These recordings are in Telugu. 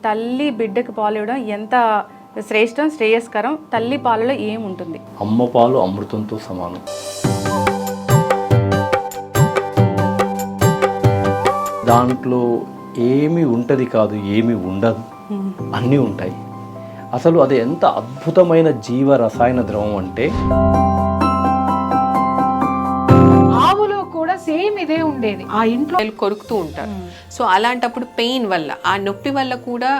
తల్లి బిడ్డకు పాలు ఇవ్వడం ఎంత శ్రేష్టం, శ్రేయస్కరం? తల్లి పాలలో ఏముంటుంది? అమ్మ పాలు అమృతంతో సమానం. దాంట్లో ఏమి ఉంటది కాదు, ఏమి ఉండదు, అన్నీ ఉంటాయి. అసలు అది ఎంత అద్భుతమైన జీవ రసాయన ద్రవం అంటే ఆవులో కూడా సేమ్ ఇదే ఉండేది. ఆ ఇంట్లో కొరుకుతూ ఉంటారు. సో అలాంటప్పుడు పెయిన్ వల్ల, ఆ నొప్పి వల్ల కూడా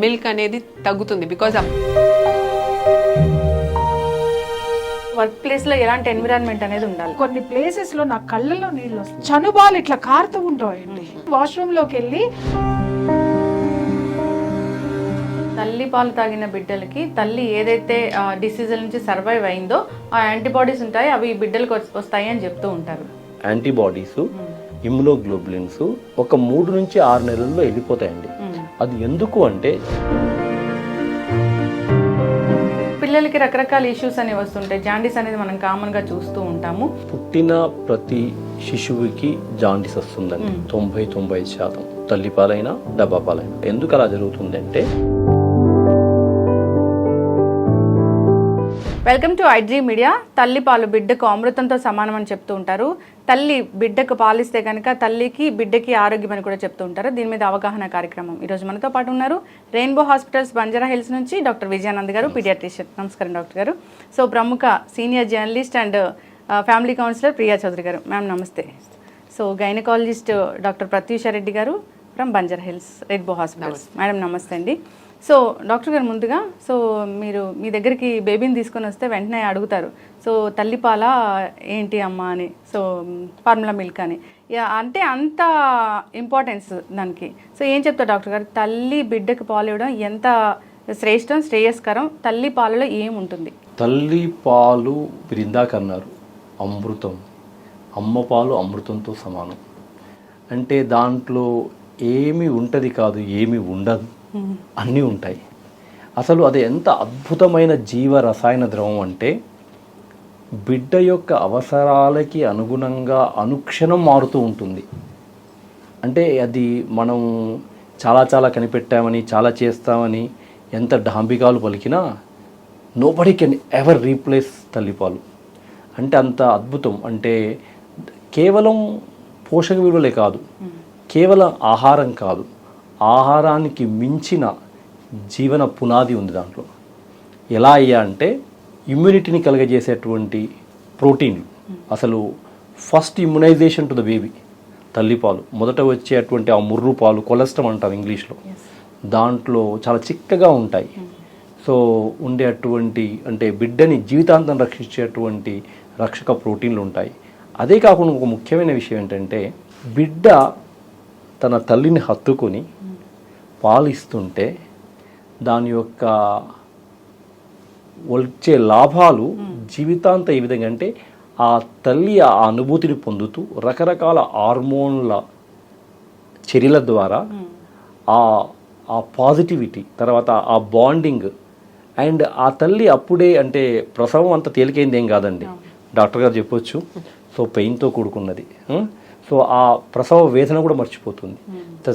మిల్క్ అనేది తగ్గుతుంది. బికాజ్ వర్క్ ప్లేస్ లో ఎలాంటి ఎన్విరాన్మెంట్ అనేది ఉండాలి? కొన్ని ప్లేసెస్ లో నా కళ్ళలో నీళ్ళు వస్తాయి, చనుబాలు ఇట్లా కారుతూ ఉంటాయండి. వాష్రూమ్ లోకి వెళ్ళి తల్లి పాలు తాగిన బిడ్డలకి తల్లి ఏదైతే డిసీజుల నుంచి సర్వైవ్ అయిందో ఆ యాంటీబాడీస్ ఉంటాయి, అవి బిడ్డలకు వస్తాయి అని చెప్తూ ఉంటారు. యాంటీబాడీస్, ఇమ్యునోగ్లోబులిన్స్ ఒక 3 నుంచి 6 నెలల్లో వెళ్ళిపోతాయండి. అది ఎందుకు అంటే పిల్లలకి రకరకాల ఇష్యూస్ అనేవి వస్తుంటాయి. జాండీస్ అనేది మనం కామన్ గా చూస్తూ ఉంటాము. పుట్టిన ప్రతి శిశువుకి జాండీస్ వస్తుందండి. 90-95% తల్లిపాలైనా డబ్బా పాలైనా. ఎందుకు అలా జరుగుతుంది అంటే, వెల్కమ్ టు ఐడ్రీ మీడియా. తల్లి పాలు బిడ్డకు అమృతంతో సమానం అని చెప్తూ ఉంటారు. తల్లి బిడ్డకు పాలిస్తే కనుక తల్లికి బిడ్డకి ఆరోగ్యం అని కూడా చెప్తూ ఉంటారు. దీని మీద అవగాహన కార్యక్రమం. ఈరోజు మనతో పాటు ఉన్నారు రెయిన్బో హాస్పిటల్స్ బంజారా హిల్స్ నుంచి డాక్టర్ విజయానంద్ గారు, పీడియాట్రిషియన్. నమస్కారం డాక్టర్ గారు. సో ప్రముఖ senior journalist and family counsellor Priya Chowdary garu, ma'am నమస్తే. So gynaecologist doctor Pratyusha Reddy garu from Banjara Hills rainbow hospitals. Madam నమస్తే అండి. సో డాక్టర్ గారు, ముందుగా సో మీరు మీ దగ్గరికి బేబీని తీసుకొని వస్తే వెంటనే అడుగుతారు, సో తల్లిపాల ఏంటి అమ్మ అని, సో ఫార్ములా మిల్క్ అని, అంటే అంత ఇంపార్టెన్స్ దానికి. సో ఏం చెప్తారు డాక్టర్ గారు, తల్లి బిడ్డకు పాలు ఇవ్వడం ఎంత శ్రేష్టం, శ్రేయస్కరం? తల్లి పాలలో ఏముంటుంది? తల్లి పాలు ఇందాక అన్నారు అమృతం. అమ్మ పాలు అమృతంతో సమానం. అంటే దాంట్లో ఏమి ఉంటది కాదు, ఏమి ఉండదు, అన్నీ ఉంటాయి. అసలు అది ఎంత అద్భుతమైన జీవ రసాయన ద్రవం అంటే బిడ్డ యొక్క అవసరాలకి అనుగుణంగా అనుక్షణం మారుతూ ఉంటుంది. అంటే అది మనం చాలా కనిపెట్టామని, చాలా చేస్తామని ఎంత డాంబికాలు పలికినా నోబడీ కెన్ ఎవర్ రీప్లేస్ తల్లిపాలు. అంటే అంత అద్భుతం. అంటే కేవలం పోషక విలువలే కాదు, కేవలం ఆహారం కాదు, ఆహారానికి మించిన జీవన పునాది ఉంది దాంట్లో. ఎలా అయ్యా అంటే ఇమ్యూనిటీని కలగజేసేటువంటి ప్రోటీన్లు. అసలు first immunization to the baby తల్లిపాలు. మొదట వచ్చేటువంటి ఆ ముర్రు పాలు, కొలెస్ట్రాల్ అంటారు ఇంగ్లీష్లో, దాంట్లో చాలా చిక్కగా ఉంటాయి. సో ఉండేటువంటి అంటే బిడ్డని జీవితాంతం రక్షించేటువంటి రక్షక ప్రోటీన్లు ఉంటాయి. అదే కాకుండా ఒక ముఖ్యమైన విషయం ఏంటంటే, బిడ్డ తన తల్లిని హత్తుకొని పాలిస్తుంటే దాని యొక్క వచ్చే లాభాలు జీవితాంత ఏ విధంగా అంటే, ఆ తల్లి ఆ అనుభూతిని పొందుతూ రకరకాల హార్మోన్ల చర్యల ద్వారా ఆ పాజిటివిటీ, తర్వాత ఆ బాండింగ్, అండ్ ఆ తల్లి అప్పుడే అంటే ప్రసవం అంత తేలికైంది ఏం కాదండి, డాక్టర్ గారు చెప్పొచ్చు. సో పెయిన్తో కూడుకున్నది. సో ఆ ప్రసవ వేదన కూడా మర్చిపోతుంది.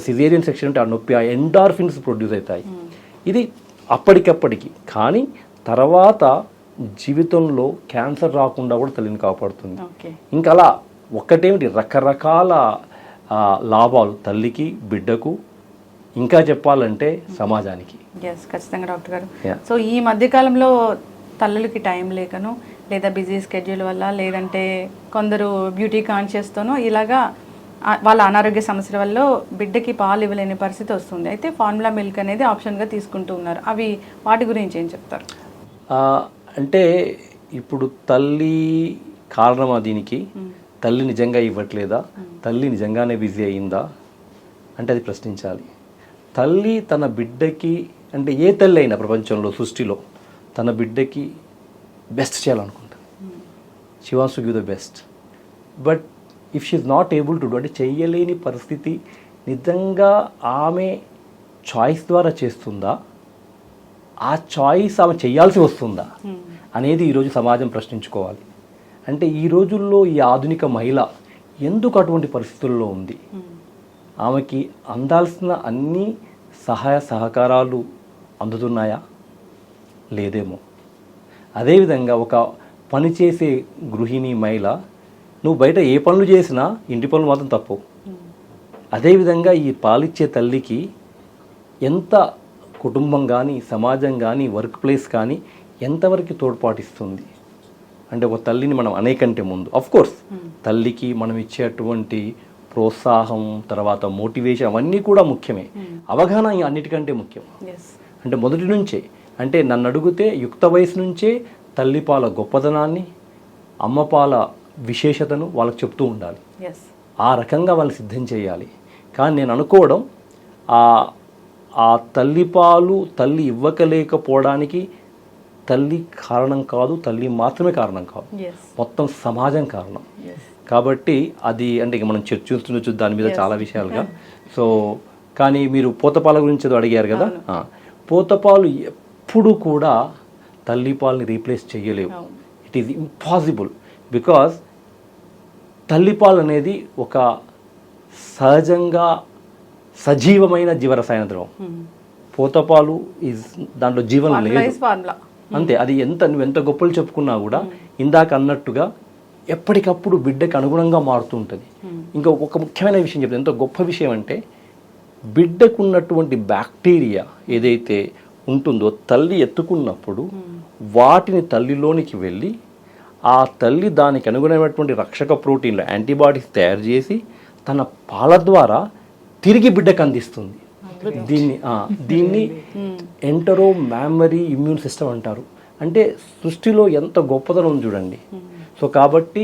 సిజేరియన్ సెక్షన్ అంటే ఆ నొప్పి, ఆ ఎండార్ఫిన్స్ ప్రొడ్యూస్ అవుతాయి. ఇది అప్పటికప్పటికి. కానీ తర్వాత జీవితంలో క్యాన్సర్ రాకుండా కూడా తల్లిని కాపాడుతుంది. ఇంకా అలా ఒక్కటేమిటి, రకరకాల లాభాలు తల్లికి, బిడ్డకు, ఇంకా చెప్పాలంటే సమాజానికి. ఖచ్చితంగా డాక్టర్ గారు. సో ఈ మధ్యకాలంలో తల్లులకి టైం లేకను, లేదా బిజీ స్కెడ్యూల్ వల్ల, లేదంటే కొందరు బ్యూటీ కాన్షియస్తోనో ఇలాగా వాళ్ళ అనారోగ్య సమస్యల వల్ల బిడ్డకి పాలు ఇవ్వలేని పరిస్థితి వస్తుంది. అయితే ఫార్ములా మిల్క్ అనేది ఆప్షన్గా తీసుకుంటూ ఉన్నారు. అవి వాటి గురించి ఏం చెప్తారు? అంటే ఇప్పుడు తల్లి కారణమా దీనికి? తల్లి నిజంగా ఇవ్వట్లేదా? తల్లి నిజంగానే బిజీ అయిందా అంటే అది ప్రశ్నించాలి. తల్లి తన బిడ్డకి, అంటే ఏ తల్లి అయినా ప్రపంచంలో, సృష్టిలో తన బిడ్డకి బెస్ట్ చేయాలనుకుంటుంది. She wants to give the best. But if she is not able to do, అంటే చెయ్యలేని పరిస్థితి, నిజంగా ఆమె చాయిస్ ద్వారా చేస్తుందా, ఆ చాయిస్ ఆమె చేయాల్సి వస్తుందా అనేది ఈరోజు సమాజం ప్రశ్నించుకోవాలి. అంటే ఈ రోజుల్లో ఈ ఆధునిక మహిళ ఎందుకు అటువంటి పరిస్థితుల్లో ఉంది? ఆమెకి అందాల్సిన అన్ని సహాయ సహకారాలు అందుతున్నాయా? లేదేమో. అదేవిధంగా ఒక పనిచేసే గృహిణి మహిళ నువ్వు బయట ఏ పనులు చేసినా ఇంటి పనులు మాత్రం తప్పు. అదేవిధంగా ఈ పాలిచ్చే తల్లికి ఎంత కుటుంబం కానీ సమాజం కానీ వర్క్ ప్లేస్ కానీ ఎంతవరకు తోడ్పాటిస్తుంది అంటే ఒక తల్లిని మనం అనేకంటే ముందు కోర్స్ తల్లికి మనం ఇచ్చేటువంటి ప్రోత్సాహం తర్వాత మోటివేషన్ అవన్నీ కూడా ముఖ్యమే. అవగాహన అన్నిటికంటే ముఖ్యం. అంటే మొదటి నుంచే అంటే నన్ను అడిగితే యుక్త వయసు నుంచే తల్లిపాల గొప్పదనాన్ని అమ్మపాల విశేషతను వాళ్ళకి చెప్తూ ఉండాలి. ఆ రకంగా వాళ్ళు సిద్ధం చేయాలి. కానీ నేను అనుకోవడం ఆ తల్లిపాలు తల్లి ఇవ్వకలేకపోవడానికి తల్లి కారణం కాదు, తల్లి మాత్రమే కారణం కాదు, మొత్తం సమాజం కారణం. కాబట్టి అది అంటే ఇక మనం చూస్తుండొచ్చు దాని మీద చాలా విషయాలుగా. సో కానీ మీరు పోతపాల గురించి ఏదో అడిగారు కదా, పోతపాలు ఎప్పుడు కూడా తల్లిపాలని రీప్లేస్ చేయలేవు. It is impossible. బికాజ్ తల్లిపాలు అనేది ఒక సహజంగా సజీవమైన జీవరసాయన ద్రవం. పోతపాలు ఈజ్ దాంట్లో జీవనం లేదు అంతే. అది నువ్వు ఎంత గొప్పలు చెప్పుకున్నా కూడా ఇందాక అన్నట్టుగా ఎప్పటికప్పుడు బిడ్డకి అనుగుణంగా మారుతూ ఉంటుంది. ఇంకా ఒక ముఖ్యమైన విషయం చెప్తాను, ఎంత గొప్ప విషయం అంటే బిడ్డకు ఉన్నటువంటి బ్యాక్టీరియా ఏదైతే ఉంటుందో తల్లి ఎత్తుకున్నప్పుడు వాటిని తల్లిలోనికి వెళ్ళి ఆ తల్లి దానికి అనుగుణమైనటువంటి రక్షక ప్రోటీన్లు యాంటీబాడీస్ తయారు చేసి తన పాల ద్వారా తిరిగి బిడ్డకు అందిస్తుంది. దీన్ని ఎంటరో మ్యామరీ ఇమ్యూన్ సిస్టమ్ అంటారు. అంటే సృష్టిలో ఎంత గొప్పతనం చూడండి. సో కాబట్టి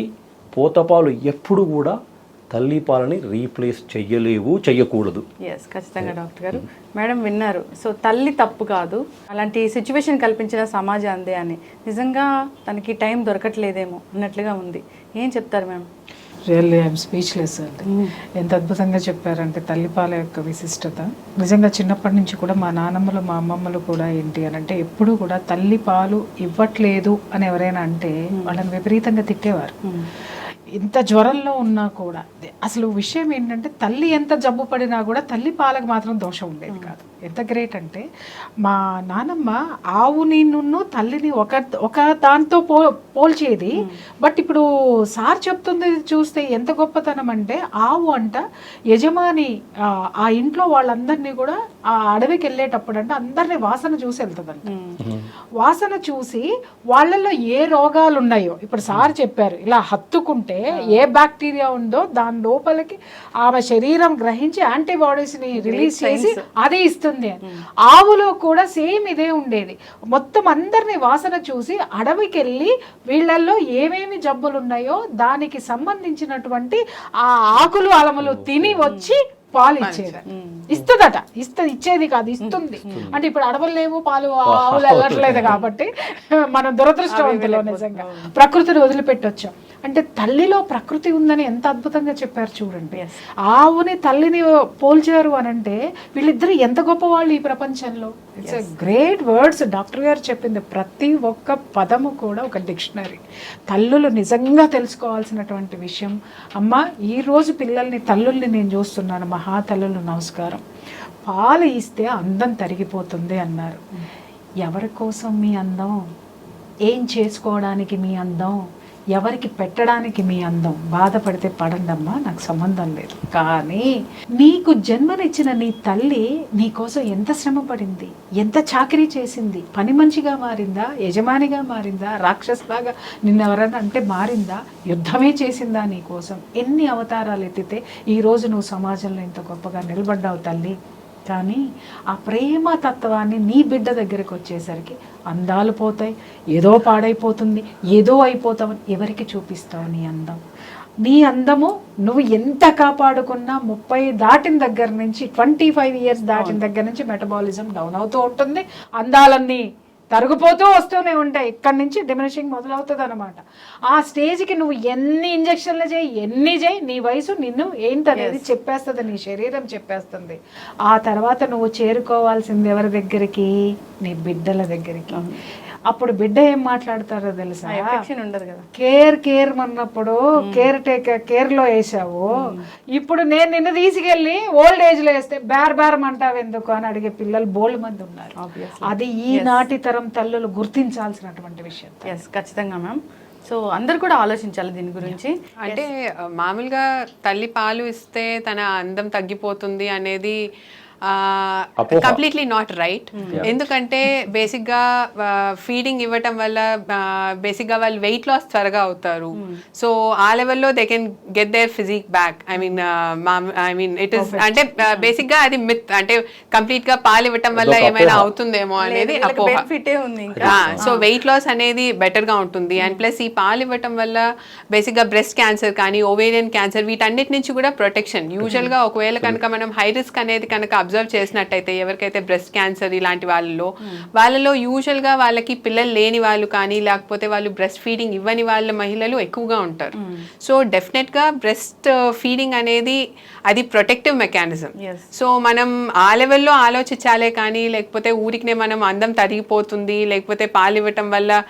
పోతపాలు ఎప్పుడు కూడా తల్లి పాలని రీప్లేస్ చెయ్యలేవు, చెయ్యకూడదు. ఖచ్చితంగా డాక్టర్ గారు. మేడం విన్నారు. సో తల్లి తప్పు కాదు, అలాంటి సిచ్యువేషన్ కల్పించిన సమాజం అందే అని. నిజంగా తనకి టైం దొరకట్లేదేమో అన్నట్లుగా ఉంది. ఏం చెప్తారు మేడం? రియల్లీ ఐఎమ్ స్పీచ్లెస్ అండి. ఎంత అద్భుతంగా చెప్పారంటే తల్లిపాల యొక్క విశిష్టత. నిజంగా చిన్నప్పటి నుంచి కూడా మా నాన్నమ్మలు మా అమ్మమ్మలు కూడా ఏంటి అని అంటే ఎప్పుడూ కూడా తల్లి పాలు ఇవ్వట్లేదు అని ఎవరైనా అంటే వాళ్ళని విపరీతంగా తిట్టేవారు. ఇంత జ్వరంలో ఉన్నా కూడా అసలు విషయం ఏంటంటే తల్లి ఎంత జబ్బు పడినా కూడా తల్లి పాలకు మాత్రం దోషం ఉండేది కాదు. ఎంత గ్రేట్ అంటే మా నానమ్మ ఆవుని తల్లిని ఒక దాంతో పోల్చేది. బట్ ఇప్పుడు సార్ చెప్తుంది చూస్తే ఎంత గొప్పతనం అంటే ఆవు అంట యజమాని ఆ ఇంట్లో వాళ్ళందరినీ కూడా ఆ అడవికి వెళ్ళేటప్పుడు అంటే అందరినీ వాసన చూసి వెళ్తుందంట. వాసన చూసి వాళ్ళల్లో ఏ రోగాలు ఉన్నాయో ఇప్పుడు సార్ చెప్పారు, ఇలా హత్తుకుంటే ఏ బ్యాక్టీరియా ఉందో దాని లోపలికి ఆమె శరీరం గ్రహించి యాంటీబాడీస్ ని రిలీజ్ చేసి అదే ఇస్తుంది. ఆవులో కూడా సేమ్ ఇదే ఉండేది. మొత్తం అందరినీ వాసన చూసి అడవికి వెళ్ళి వీళ్ళల్లో ఏమేమి జబ్బులు ఉన్నాయో దానికి సంబంధించినటువంటి ఆ ఆకులు అలములు తిని వచ్చి పాలు ఇచ్చేది. ఇస్తుందట, ఇచ్చేది కాదు, ఇస్తుంది. అంటే ఇప్పుడు అడవులు లేవు, పాలు ఆవులు వెళ్ళట్లేదు కాబట్టి మనం దురదృష్టవంతులు. నిజంగా ప్రకృతిని వదిలిపెట్టొచ్చాం. అంటే తల్లిలో ప్రకృతి ఉందని ఎంత అద్భుతంగా చెప్పారు చూడండి. ఆవుని తల్లిని పోల్చారు అని అంటే వీళ్ళిద్దరు ఎంత గొప్ప వాళ్ళు ఈ ప్రపంచంలో. It's a great words. Doctor గారు చెప్పింది ప్రతి ఒక్క పదము కూడా ఒక డిక్షనరీ. తల్లులు నిజంగా తెలుసుకోవాల్సినటువంటి విషయం. అమ్మ ఈరోజు పిల్లల్ని తల్లుల్ని నేను చూస్తున్నాను, మహా తల్లులు నమస్కారం. పాలు ఇస్తే అందం తరిగిపోతుంది అన్నారు. ఎవరి కోసం మీ అందం? ఏం చేసుకోవడానికి మీ అందం? ఎవరికి పెట్టడానికి మీ అందం? బాధపడితే పడండమ్మా, నాకు సంబంధం లేదు. కానీ నీకు జన్మనిచ్చిన నీ తల్లి నీ కోసం ఎంత శ్రమ పడింది, ఎంత చాకరీ చేసింది, పని మంచిగా మారిందా, యజమానిగా మారిందా, రాక్షసులాగా నిన్నెవరన్నా అంటే మారిందా, యుద్ధమే చేసిందా నీ కోసం? ఎన్ని అవతారాలు ఎత్తితే ఈరోజు నువ్వు సమాజంలో ఇంత గొప్పగా నిలబడ్డావు తల్లి. కానీ ఆ ప్రేమ తత్వాన్ని నీ బిడ్డ దగ్గరికి వచ్చేసరికి అందాలు పోతాయి, ఏదో పాడైపోతుంది, ఏదో అయిపోతావు. ఎవరికి చూపిస్తావు నీ అందం? నీ అందము నువ్వు ఎంత కాపాడుకున్నా 30 దాటిన దగ్గర నుంచి 25 ఇయర్స్ దాటిన దగ్గర నుంచి మెటబాలిజం డౌన్ అవుతూ ఉంటుంది. అందాలన్నీ తరుగుపోతూ వస్తూనే ఉంటాయి. ఇక్కడి నుంచి డిమినిషింగ్ మొదలవుతుంది అనమాట. ఆ స్టేజ్కి నువ్వు ఎన్ని ఇంజక్షన్లు చేయి, ఎన్ని చేయి, నీ వయసు నిన్ను ఏంటనేది చెప్పేస్తుంది, నీ శరీరం చెప్పేస్తుంది. ఆ తర్వాత నువ్వు చేరుకోవాల్సింది ఎవరి దగ్గరికి? నీ బిడ్డల దగ్గరికి. అప్పుడు బిడ్డ ఏం మాట్లాడతారో తెలుసా, ఎఫెక్షన్ ఉండదు కదా. కేర్ అన్నప్పుడు కేర్ లో వేసావు, ఇప్పుడు నేను నిన్ను తీసుకెళ్ళి ఓల్డ్ ఏజ్ లో వేస్తే బేరం అంటావు ఎందుకు అని అడిగే పిల్లలు బోల్డ్ మంది ఉన్నారు. అది ఈనాటి తరం తల్లులు గుర్తించాల్సినటువంటి విషయం. ఎస్, ఖచ్చితంగా మ్యామ్. సో అందరు కూడా ఆలోచించాలి దీని గురించి. అంటే మామూలుగా తల్లి పాలు ఇస్తే తన అందం తగ్గిపోతుంది అనేది కంప్లీట్లీ నాట్ రైట్. ఎందుకంటే బేసిక్గా ఫీడింగ్ ఇవ్వటం వల్ల బేసిక్గా వాళ్ళు వెయిట్ లాస్ త్వరగా అవుతారు. సో ఆ లెవెల్లో they can get their physique back. I mean it is అంటే బేసిక్గా అది మిత్. అంటే కంప్లీట్ గా పాలు ఇవ్వటం వల్ల ఏమైనా అవుతుందేమో అనేది అపోహ. సో వెయిట్ లాస్ అనేది బెటర్ గా ఉంటుంది. అండ్ ప్లస్ ఈ పాలు ఇవ్వటం వల్ల బేసిక్ గా బ్రెస్ట్ క్యాన్సర్ కానీ ఓవేరియన్ క్యాన్సర్ వీటన్నిటి నుంచి కూడా ప్రొటెక్షన్. యూజువల్ గా ఒకవేళ కనుక మనం హై రిస్క్ అనేది కనుక అబ్జర్వ్ చేసినట్టయితే ఎవరికైతే బ్రెస్ట్ క్యాన్సర్ ఇలాంటి వాళ్ళలో యూజువల్ గా వాళ్ళకి పిల్లలు లేని వాళ్ళు కానీ లేకపోతే వాళ్ళు బ్రెస్ట్ ఫీడింగ్ ఇవ్వని వాళ్ళ మహిళలు ఎక్కువగా ఉంటారు. సో డెఫినెట్ గా బ్రెస్ట్ ఫీడింగ్ అనేది అది ప్రొటెక్టివ్ మెకానిజం. సో మనం ఆ లెవెల్లో ఆలోచించాలే కానీ లేకపోతే ఊరికినే మనం అందం తరిగిపోతుంది లేకపోతే పాలు ఇవ్వటం వల్ల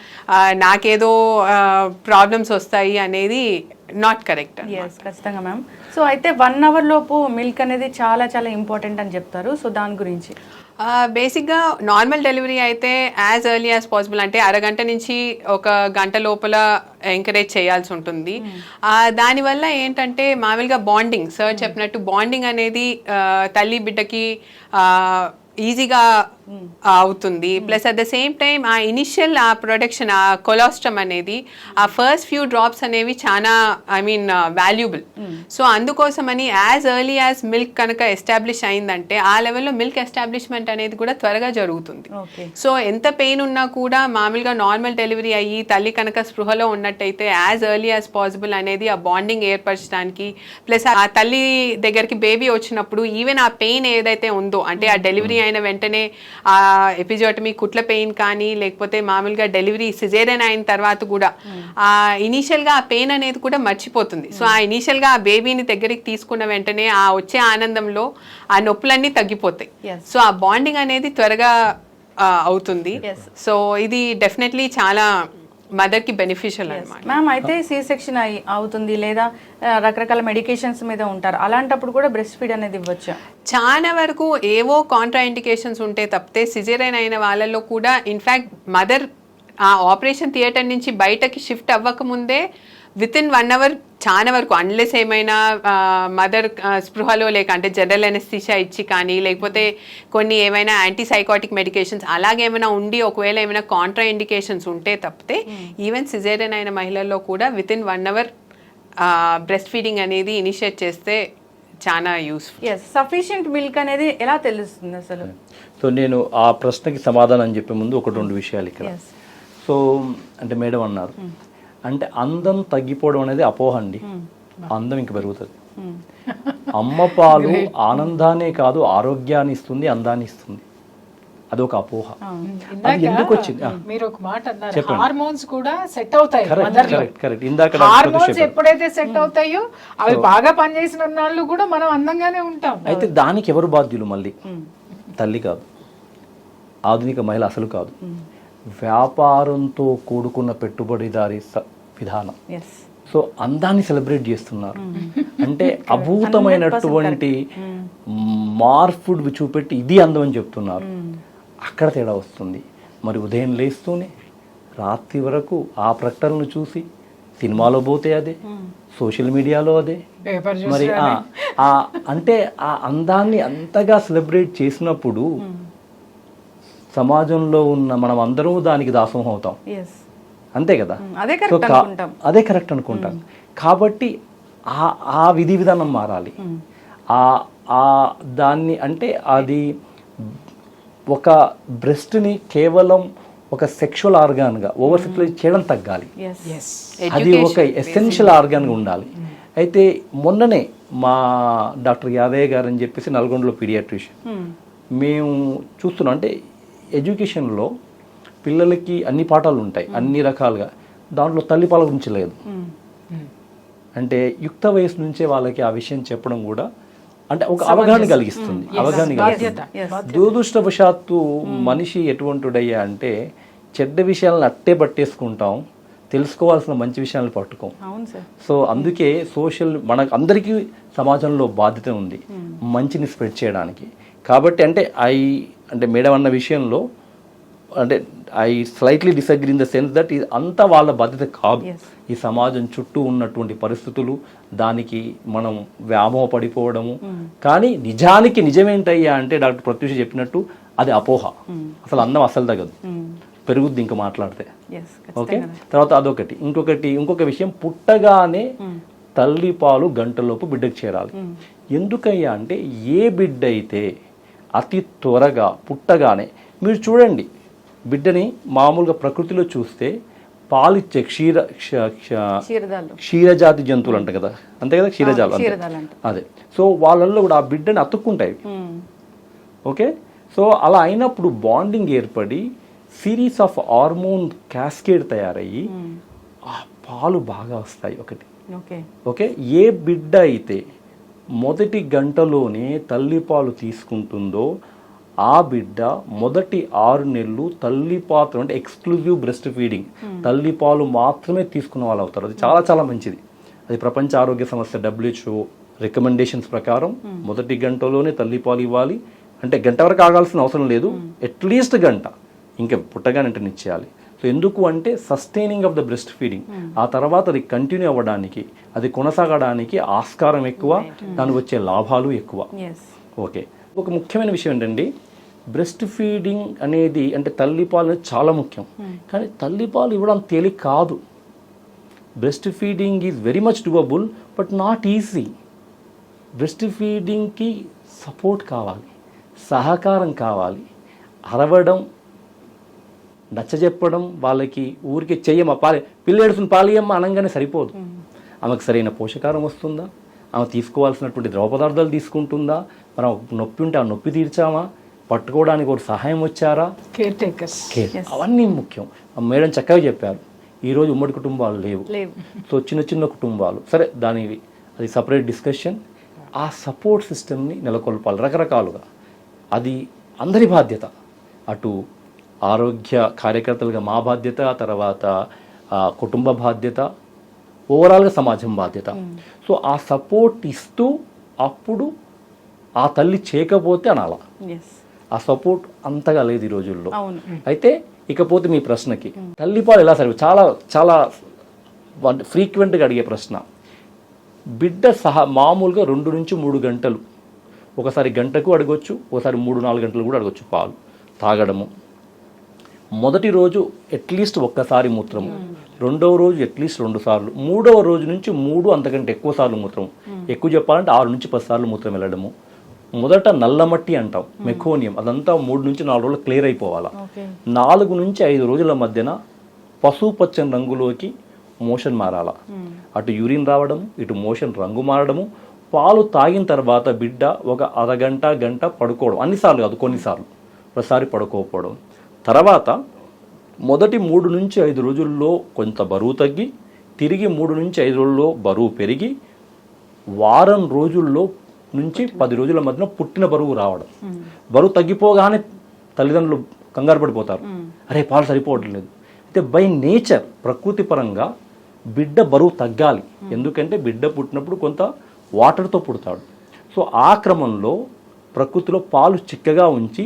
నాకేదో ప్రాబ్లమ్స్ వస్తాయి అనేది నాట్ కరెక్ట్. ఎస్, ఖచ్చితంగా మ్యామ్. సో అయితే 1 hour లోపు మిల్క్ అనేది చాలా చాలా ఇంపార్టెంట్ అని చెప్తారు. సో దాని గురించి బేసిక్గా నార్మల్ డెలివరీ అయితే యాజ్ ఎర్లీ యాజ్ పాసిబుల్ అంటే అరగంట నుంచి 1 గంట లోపల ఎంకరేజ్ చేయాల్సి ఉంటుంది. దానివల్ల ఏంటంటే మామూలుగా బాండింగ్, సార్ చెప్పినట్టు బాండింగ్ అనేది తల్లి బిడ్డకి ఈజీగా అవుతుంది. Plus at the same time ఆ ఇనిషియల్ ఆ ప్రొడక్షన్ ఆ కొలాస్ట్రమ్ అనేది ఆ ఫస్ట్ ఫ్యూ డ్రాప్స్ అనేవి చాలా వాల్యుబుల్. సో అందుకోసమని యాజ్ ఎర్లీ యాజ్ మిల్క్ కనుక ఎస్టాబ్లిష్ అయిందంటే ఆ లెవెల్లో మిల్క్ ఎస్టాబ్లిష్మెంట్ అనేది కూడా త్వరగా జరుగుతుంది. సో ఎంత పెయిన్ ఉన్నా కూడా మామూలుగా నార్మల్ డెలివరీ అయ్యి తల్లి కనుక స్పృహలో ఉన్నట్టయితే యాజ్ ఎర్లీ యాజ్ పాసిబుల్ అనేది ఆ బాండింగ్ ఏర్పరచడానికి ప్లస్ ఆ తల్లి దగ్గరికి బేబీ వచ్చినప్పుడు ఈవెన్ ఆ పెయిన్ ఏదైతే ఉందో అంటే ఆ డెలివరీ అయిన వెంటనే ఆ ఎపిజోటమీ కుట్ల పెయిన్ కానీ లేకపోతే మామూలుగా డెలివరీ సిజేరియన్ అయిన తర్వాత కూడా ఆ ఇనీషియల్ గా ఆ పెయిన్ అనేది కూడా మర్చిపోతుంది. సో ఆ ఇనీషియల్ గా ఆ బేబీని దగ్గరికి తీసుకున్న వెంటనే ఆ వచ్చే ఆనందంలో ఆ నొప్పులన్నీ తగ్గిపోతాయి. సో ఆ బాండింగ్ అనేది త్వరగా అవుతుంది. సో ఇది డెఫినెట్లీ చాలా మదర్ కి బెనిఫిషియల్ అన్నమాట. మ్యామ్ అయితే సి సెక్షన్ అవుతుంది లేదా రకరకాల మెడికేషన్స్ మీద ఉంటారు, అలాంటప్పుడు కూడా బ్రెస్ట్ ఫీడ్ అనేది ఇవ్వచ్చా? చాలా వరకు ఏవో కాంట్రా ఇండికేషన్స్ ఉంటే తప్పితే సిజేరియన్ అయిన వాళ్ళలో కూడా ఇన్ఫ్యాక్ట్ మదర్ ఆ ఆపరేషన్ థియేటర్ నుంచి బయటకి షిఫ్ట్ అవ్వకముందే వితిన్ 1 hour చాలా వరకు అన్లెస్ ఏమైనా మదర్ స్పృహలో లేక అంటే జనరల్ ఎనెస్థీషియా ఇచ్చి కానీ లేకపోతే కొన్ని ఏమైనా యాంటీసైకాటిక్ మెడికేషన్స్ అలాగేమైనా ఉండి ఒకవేళ ఏమైనా కాంట్రా ఇండికేషన్స్ ఉంటే తప్పితే ఈవెన్ సిజేరియన్ అయిన మహిళల్లో కూడా వితిన్ 1 hour బ్రెస్ట్ ఫీడింగ్ అనేది ఇనిషియేట్ చేస్తే చాలా యూస్ఫుల్. సఫిషియంట్ మిల్క్ అనేది ఎలా తెలుస్తుంది అసలు? సో నేను ఆ ప్రశ్నకి సమాధానం చెప్పే ముందు 1-2 విషయాలు ఇక్కడ. సో అంటే మేడం అన్నారు అంటే అందం తగ్గిపోవడం అనేది అపోహ అండి. అందం ఇంక పెరుగుతుంది. అమ్మ పాలు ఆనందాన్ని కాదు ఆరోగ్యాన్ని ఇస్తుంది, అందాన్ని ఇస్తుంది. అదొక అపోహ. అది ఎందుకు వచ్చింది? మీరు ఒక మాట అన్నారు, హార్మోన్స్ కూడా సెట్ అవుతాయి. కరెక్ట్. ఇందాక హార్మోన్స్ ఎప్పుడైతే సెట్ అవుతాయో అవి బాగా పనిచేసిన వాళ్ళు కూడా మనం అందంగానే ఉంటాం. అయితే దానికి ఎవరు బాధ్యులు? మళ్ళీ తల్లి కాదు, ఆధునిక మహిళ అసలు కాదు, వ్యాపారంతో కూడుకున్న పెట్టుబడిదారి విధానం. సో అందాన్ని సెలబ్రేట్ చేస్తున్నారు అంటే అభూతమైనటువంటి మార్ఫుడ్ చూపెట్టి ఇది అందం అని చెప్తున్నారు. అక్కడ తేడా వస్తుంది. మరి ఉదయం లేస్తూనే రాత్రి వరకు ఆ ప్రకటనలు చూసి సినిమాలో పోతే అదే, సోషల్ మీడియాలో అదే, మరి అంటే ఆ అందాన్ని అంతగా సెలబ్రేట్ చేసినప్పుడు సమాజంలో ఉన్న మనం అందరం దానికి దాసోహం అవుతాం. అంతే కదా? అదే కరెక్ట్ అనుకుంటాం. కాబట్టి ఆ విధి విధానం మారాలి. దాన్ని అంటే అది ఒక బ్రెస్ట్ని కేవలం ఒక సెక్షువల్ ఆర్గాన్గా ఓవర్ సెక్చువలైజ్ చేయడం తగ్గాలి. అది ఒక ఎసెన్షియల్ ఆర్గాన్గా ఉండాలి. అయితే మొన్ననే మా డాక్టర్ యాదయ్య గారు అని చెప్పేసి నల్గొండలో పీడియాట్రిషియన్ మేము చూస్తున్నాం. అంటే ఎడ్యుకేషన్లో పిల్లలకి అన్ని పాఠాలు ఉంటాయి అన్ని రకాలుగా, దాంట్లో తల్లిపాల గురించి లేదు. అంటే యుక్త వయసు నుంచే వాళ్ళకి ఆ విషయం చెప్పడం కూడా అంటే ఒక అవగాహన కలిగిస్తుంది. దురదృష్టవశాత్తు మనిషి ఎటువంటిడయ్యా అంటే చెడ్డ విషయాలను అట్టే పట్టేసుకుంటాం, తెలుసుకోవాల్సిన మంచి విషయాలను పట్టుకోం. అవును సార్. సో అందుకే మనకు అందరికీ సమాజంలో బాధ్యత ఉంది మంచిని స్ప్రెడ్ చేయడానికి. కాబట్టి అంటే మేడం అన్న విషయంలో అంటే I slightly disagree in the sense that ఇది అంతా వాళ్ళ బాధ్యత కాదు. ఈ సమాజం చుట్టూ ఉన్నటువంటి పరిస్థితులు, దానికి మనం వ్యామోహ పడిపోవడము. కానీ నిజానికి నిజమేంటయ్యా అంటే డాక్టర్ ప్రత్యూష చెప్పినట్టు అది అపోహ. అసలు అన్నం అసలు తగ్గదు, పెరుగుద్ది ఇంకా మాట్లాడితే. ఓకే, తర్వాత అదొకటి. ఇంకొక విషయం, పుట్టగానే తల్లి పాలు గంటలోపు బిడ్డకు చేరాలి. ఎందుకయ్యా అంటే ఏ బిడ్డ అయితే అతి త్వరగా పుట్టగానే, మీరు చూడండి బిడ్డని మామూలుగా ప్రకృతిలో చూస్తే పాలిచ్చే క్షీరజాతి జంతువులు అంట కదా, అంతే కదా, క్షీరజాలు అదే. సో వాళ్ళల్లో కూడా ఆ బిడ్డని అతుక్కుంటాయి. ఓకే, సో అలా అయినప్పుడు బాండింగ్ ఏర్పడి సిరీస్ ఆఫ్ హార్మోన్ క్యాస్కేడ్ తయారయ్యి ఆ పాలు బాగా వస్తాయి. ఒకటి. ఓకే, ఏ బిడ్డ అయితే మొదటి గంటలోనే తల్లిపాలు తీసుకుంటుందో ఆ బిడ్డ మొదటి 6 నెలలు తల్లిపాలు అంటే ఎక్స్క్లూజివ్ బ్రెస్ట్ ఫీడింగ్, తల్లిపాలు మాత్రమే తీసుకున్న వాళ్ళు అవుతారు. అది చాలా చాలా మంచిది. అది ప్రపంచ ఆరోగ్య సంస్థ WHO రికమెండేషన్స్ ప్రకారం మొదటి గంటలోనే తల్లిపాలు ఇవ్వాలి. అంటే గంట వరకు ఆగాల్సిన అవసరం లేదు, అట్లీస్ట్ గంట, ఇంకా పుట్టగానే ఇచ్చేయాలి. సో ఎందుకు అంటే sustaining of the breast feeding. ఆ తర్వాత అది కంటిన్యూ అవ్వడానికి, అది కొనసాగడానికి ఆస్కారం ఎక్కువ, దానికి వచ్చే లాభాలు ఎక్కువ. ఓకే, ఒక ముఖ్యమైన విషయం ఏంటండి, బ్రెస్ట్ ఫీడింగ్ అనేది అంటే తల్లిపాలు అనేది చాలా ముఖ్యం. కానీ తల్లిపాలు ఇవ్వడం తేలిక కాదు. Breast feeding is very much doable but not easy. Breast ఫీడింగ్కి సపోర్ట్ కావాలి, సహకారం కావాలి. అరవడం, నచ్చజెప్పడం, వాళ్ళకి ఊరికి చెయ్యమ్మ పిల్లేడుసుని పాలియమ్మ అనగానే సరిపోదు. ఆమెకు సరైన పోషకారం వస్తుందా, ఆమె తీసుకోవాల్సినటువంటి ద్రవ పదార్థాలు తీసుకుంటుందా, మనం నొప్పి ఉంటే ఆ నొప్పి తీర్చామా, పట్టుకోవడానికి ఒక సహాయం వచ్చారా, కేర్ టేకర్స్, అవన్నీ ముఖ్యం. మేడం చక్కగా చెప్పారు. ఈరోజు ఉమ్మడి కుటుంబాలు లేవు. సో చిన్న చిన్న కుటుంబాలు, సరే అది సపరేట్ డిస్కషన్. ఆ సపోర్ట్ సిస్టమ్ని నెలకొల్పాలి రకరకాలుగా. అది అందరి బాధ్యత. అటు ఆరోగ్య కార్యకర్తలుగా మా బాధ్యత, తర్వాత కుటుంబ బాధ్యత, ఓవరాల్గా సమాజం బాధ్యత. సో ఆ సపోర్ట్ ఇస్తూ అప్పుడు ఆ తల్లి చేయకపోతే అనాల. ఆ సపోర్ట్ అంతగా లేదు ఈ రోజుల్లో. అయితే ఇకపోతే మీ ప్రశ్నకి తల్లిపాలు ఎలా సరిపోయి, చాలా చాలా ఫ్రీక్వెంట్గా అడిగే ప్రశ్న. బిడ్డ మామూలుగా 2 నుంచి 3 గంటలు, ఒకసారి గంటకు అడగొచ్చు, ఒకసారి 3-4 గంటలు కూడా అడగొచ్చు పాలు తాగడము. మొదటి రోజు అట్లీస్ట్ ఒక్కసారి మూత్రము, రెండవ రోజు అట్లీస్ట్ 2 సార్లు, మూడవ రోజు నుంచి 3 అంతకంటే ఎక్కువ సార్లు మూత్రం, ఎక్కువ చెప్పాలంటే 6 నుంచి 10 సార్లు మూత్రం వెళ్ళడము. మొదట నల్లమట్టి అంటాం, మెకోనియం, అదంతా 3 నుంచి 4 రోజులు క్లియర్ అయిపోవాలా. 4 నుంచి 5 రోజుల మధ్యన పసుపు పచ్చని రంగులోకి మోషన్ మారాలా. అటు యూరిన్ రావడం, ఇటు మోషన్ రంగు మారడము. పాలు తాగిన తర్వాత బిడ్డ ఒక అరగంట గంట పడుకోవడం, అన్నిసార్లు కాదు, కొన్నిసార్లు, ఒకసారి పడుకోకపోవడం. తర్వాత మొదటి 3 నుంచి 5 రోజుల్లో కొంత బరువు తగ్గి, తిరిగి 3 నుంచి 5 రోజుల్లో బరువు పెరిగి, వారం రోజుల్లో నుంచి 10 రోజుల మధ్యన పుట్టిన బరువు రావడం. బరువు తగ్గిపోగానే తల్లిదండ్రులు కంగారు పడిపోతారు, అరే పాలు సరిపోవట్లేదు. అయితే బై నేచర్, ప్రకృతి పరంగా బిడ్డ బరువు తగ్గాలి. ఎందుకంటే బిడ్డ పుట్టినప్పుడు కొంత వాటర్తో పుడతాడు. సో ఆ క్రమంలో ప్రకృతిలో పాలు చిక్కగా ఉంచి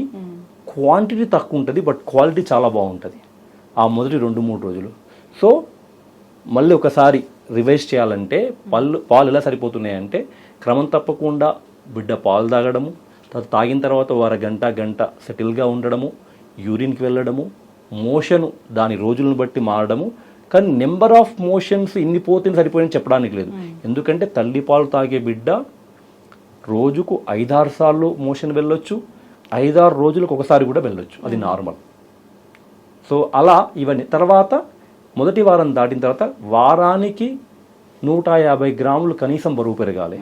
క్వాంటిటీ తక్కువ ఉంటుంది బట్ క్వాలిటీ చాలా బాగుంటుంది ఆ మొదటి 2-3 రోజులు. సో మళ్ళీ ఒకసారి రివైజ్ చేయాలంటే పాలు ఎలా సరిపోతున్నాయంటే, క్రమం తప్పకుండా బిడ్డ పాలు తాగడము, తాగిన తర్వాత గంట సెటిల్గా ఉండడము, యూరిన్కి వెళ్ళడము, మోషను దాని రోజులను బట్టి మారడము. కానీ నెంబర్ ఆఫ్ మోషన్స్ ఇన్ని పోతే సరిపోయింది చెప్పడానికి లేదు. ఎందుకంటే తల్లి పాలు తాగే బిడ్డ రోజుకు 5-6 సార్లు మోషన్ వెళ్ళొచ్చు, 5-6 రోజులకు ఒకసారి కూడా వెళ్ళొచ్చు, అది నార్మల్. సో అలా ఇవన్నీ తర్వాత మొదటి వారం దాటిన తర్వాత వారానికి 150 గ్రాములు కనీసం బరువు పెరగాలి.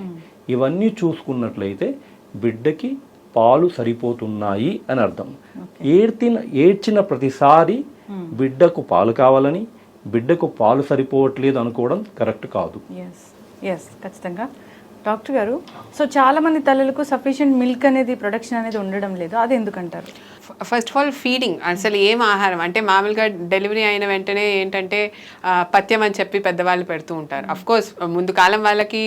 ఇవన్నీ చూసుకున్నట్లయితే బిడ్డకి పాలు సరిపోతున్నాయి అని అర్థం. ఏడ్చిన ప్రతిసారి బిడ్డకు పాలు కావాలని, బిడ్డకు పాలు సరిపోవట్లేదు అనుకోవడం కరెక్ట్ కాదు. ఖచ్చితంగా డాక్టర్ గారు, సో చాలా మంది తల్లులకు సఫిషియెంట్ మిల్క్ అనేది ప్రొడక్షన్ అనేది ఉండడం లేదు, అది ఎందుకంటారు? ఫస్ట్ ఆఫ్ ఆల్ ఫీడింగ్, అసలు ఏం ఆహారం అంటే మామూలుగా డెలివరీ అయిన వెంటనే ఏంటంటే పథ్యం అని చెప్పి పెద్దవాళ్ళు పెడుతూ ఉంటారు. అఫ్ కోర్స్ ముందు కాలం వాళ్ళకి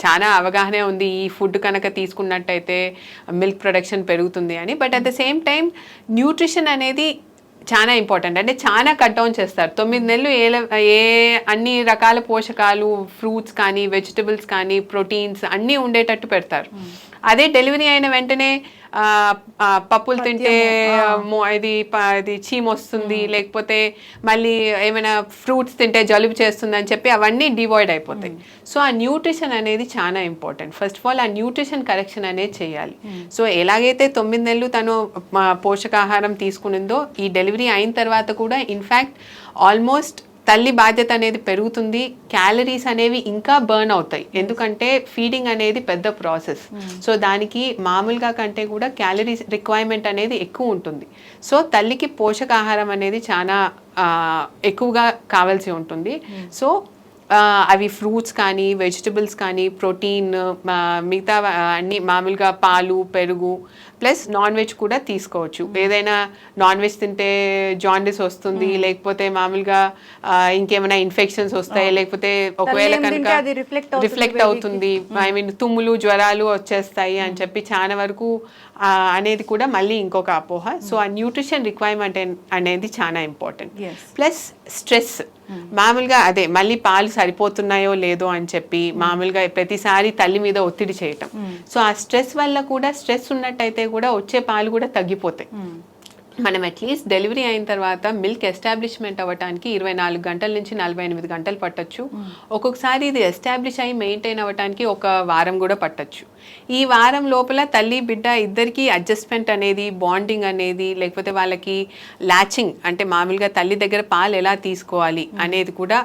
చాలా అవగాహనే ఉంది ఈ ఫుడ్ కనుక తీసుకున్నట్టయితే మిల్క్ ప్రొడక్షన్ పెరుగుతుంది అని. But at the same time nutrition అనేది చాలా ఇంపార్టెంట్. అంటే చాలా కట్ డౌన్ చేస్తారు. 9 నెలలు అన్ని రకాల పోషకాలు, ఫ్రూట్స్ కానీ వెజిటబుల్స్ కానీ ప్రోటీన్స్ అన్నీ ఉండేటట్టు పెడతారు. అదే డెలివరీ అయిన వెంటనే పప్పులు తింటే ఇది చీమ వస్తుంది, లేకపోతే మళ్ళీ ఏమైనా ఫ్రూట్స్ తింటే జలుబు చేస్తుంది అని చెప్పి అవన్నీ డివాయిడ్ అయిపోతాయి. సో ఆ న్యూట్రిషన్ అనేది చాలా ఇంపార్టెంట్. ఫస్ట్ ఆఫ్ ఆల్ ఆ న్యూట్రిషన్ కరెక్షన్ అనేది చేయాలి. సో ఎలాగైతే 9 నెలలు తను పోషకాహారం తీసుకునిందో ఈ డెలివరీ అయిన తర్వాత కూడా ఇన్ఫ్యాక్ట్ ఆల్మోస్ట్ తల్లి బాధ్యత అనేది పెరుగుతుంది. క్యాలరీస్ అనేవి ఇంకా బర్న్ అవుతాయి, ఎందుకంటే ఫీడింగ్ అనేది పెద్ద ప్రాసెస్. సో దానికి మామూలుగా కంటే కూడా క్యాలరీస్ రిక్వైర్మెంట్ అనేది ఎక్కువ ఉంటుంది. సో తల్లికి పోషకాహారం అనేది చాలా ఎక్కువగా కావాల్సి ఉంటుంది. సో అవి ఫ్రూట్స్ కానీ వెజిటబుల్స్ కానీ ప్రోటీన్ మిగతా అన్ని మామూలుగా పాలు, పెరుగు ప్లస్ నాన్ వెజ్ కూడా తీసుకోవచ్చు. ఏదైనా నాన్ వెజ్ తింటే జాండిస్ వస్తుంది, లేకపోతే మామూలుగా ఇంకేమైనా ఇన్ఫెక్షన్స్ వస్తాయి, లేకపోతే ఒకవేళ కనుక రిఫ్లెక్ట్ అవుతుంది, ఐ మీన్ తుమ్ములు జ్వరాలు వచ్చేస్తాయి అని చెప్పి చాలా వరకు అనేది కూడా మళ్ళీ ఇంకొక అపోహ. సో ఆ న్యూట్రిషన్ రిక్వైర్మెంట్ అనేది చాలా ఇంపార్టెంట్. ప్లస్ స్ట్రెస్, మామూలుగా అదే మళ్ళీ పాలు సరిపోతున్నాయో లేదో అని చెప్పి మామూలుగా ప్రతిసారి తల్లి మీద ఒత్తిడి చేయటం. సో ఆ స్ట్రెస్ వల్ల కూడా, స్ట్రెస్ ఉన్నట్టయితే కూడా వచ్చే పాలు కూడా తగ్గిపోతాయి. మనం అట్లీస్ట్ డెలివరీ అయిన తర్వాత మిల్క్ ఎస్టాబ్లిష్మెంట్ అవ్వడానికి 24 గంటల నుంచి 48 గంటలు పట్టొచ్చు. ఒక్కొక్కసారి ఇది ఎస్టాబ్లిష్ అయ్యి మెయింటైన్ అవ్వడానికి 1 వారం కూడా పట్టొచ్చు. ఈ వారం లోపల తల్లి బిడ్డ ఇద్దరికి అడ్జస్ట్మెంట్ అనేది, బాండింగ్ అనేది, లేకపోతే వాళ్ళకి లాచింగ్ అంటే మామూలుగా తల్లి దగ్గర పాలు ఎలా తీసుకోవాలి అనేది కూడా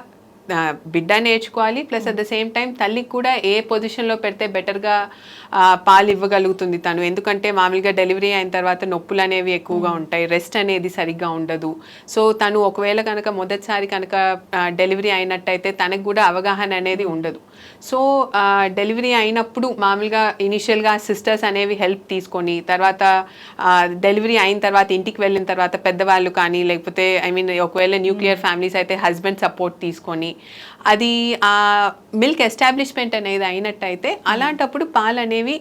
బిడ్డ నేర్చుకోవాలి. Plus at the same time తల్లికి కూడా ఏ పొజిషన్లో పెడితే బెటర్గా పాలు ఇవ్వగలుగుతుంది తను. ఎందుకంటే మామూలుగా డెలివరీ అయిన తర్వాత నొప్పులు అనేవి ఎక్కువగా ఉంటాయి, రెస్ట్ అనేది సరిగ్గా ఉండదు. సో తను ఒకవేళ కనుక మొదటిసారి కనుక డెలివరీ అయినట్టయితే తనకు కూడా అవగాహన అనేది ఉండదు. సో డెలివరీ అయినప్పుడు మామూలుగా ఇనిషియల్గా సిస్టర్స్ అనేవి హెల్ప్ తీసుకొని, తర్వాత డెలివరీ అయిన తర్వాత ఇంటికి వెళ్ళిన తర్వాత పెద్దవాళ్ళు కానీ, లేకపోతే ఐ మీన్ ఒకవేళ న్యూక్లియర్ ఫ్యామిలీస్ అయితే హస్బెండ్ సపోర్ట్ తీసుకొని అది ఆ మిల్క్ ఎస్టాబ్లిష్మెంట్ అనేది అయినట్టయితే అలాంటప్పుడు పాలు అనేవి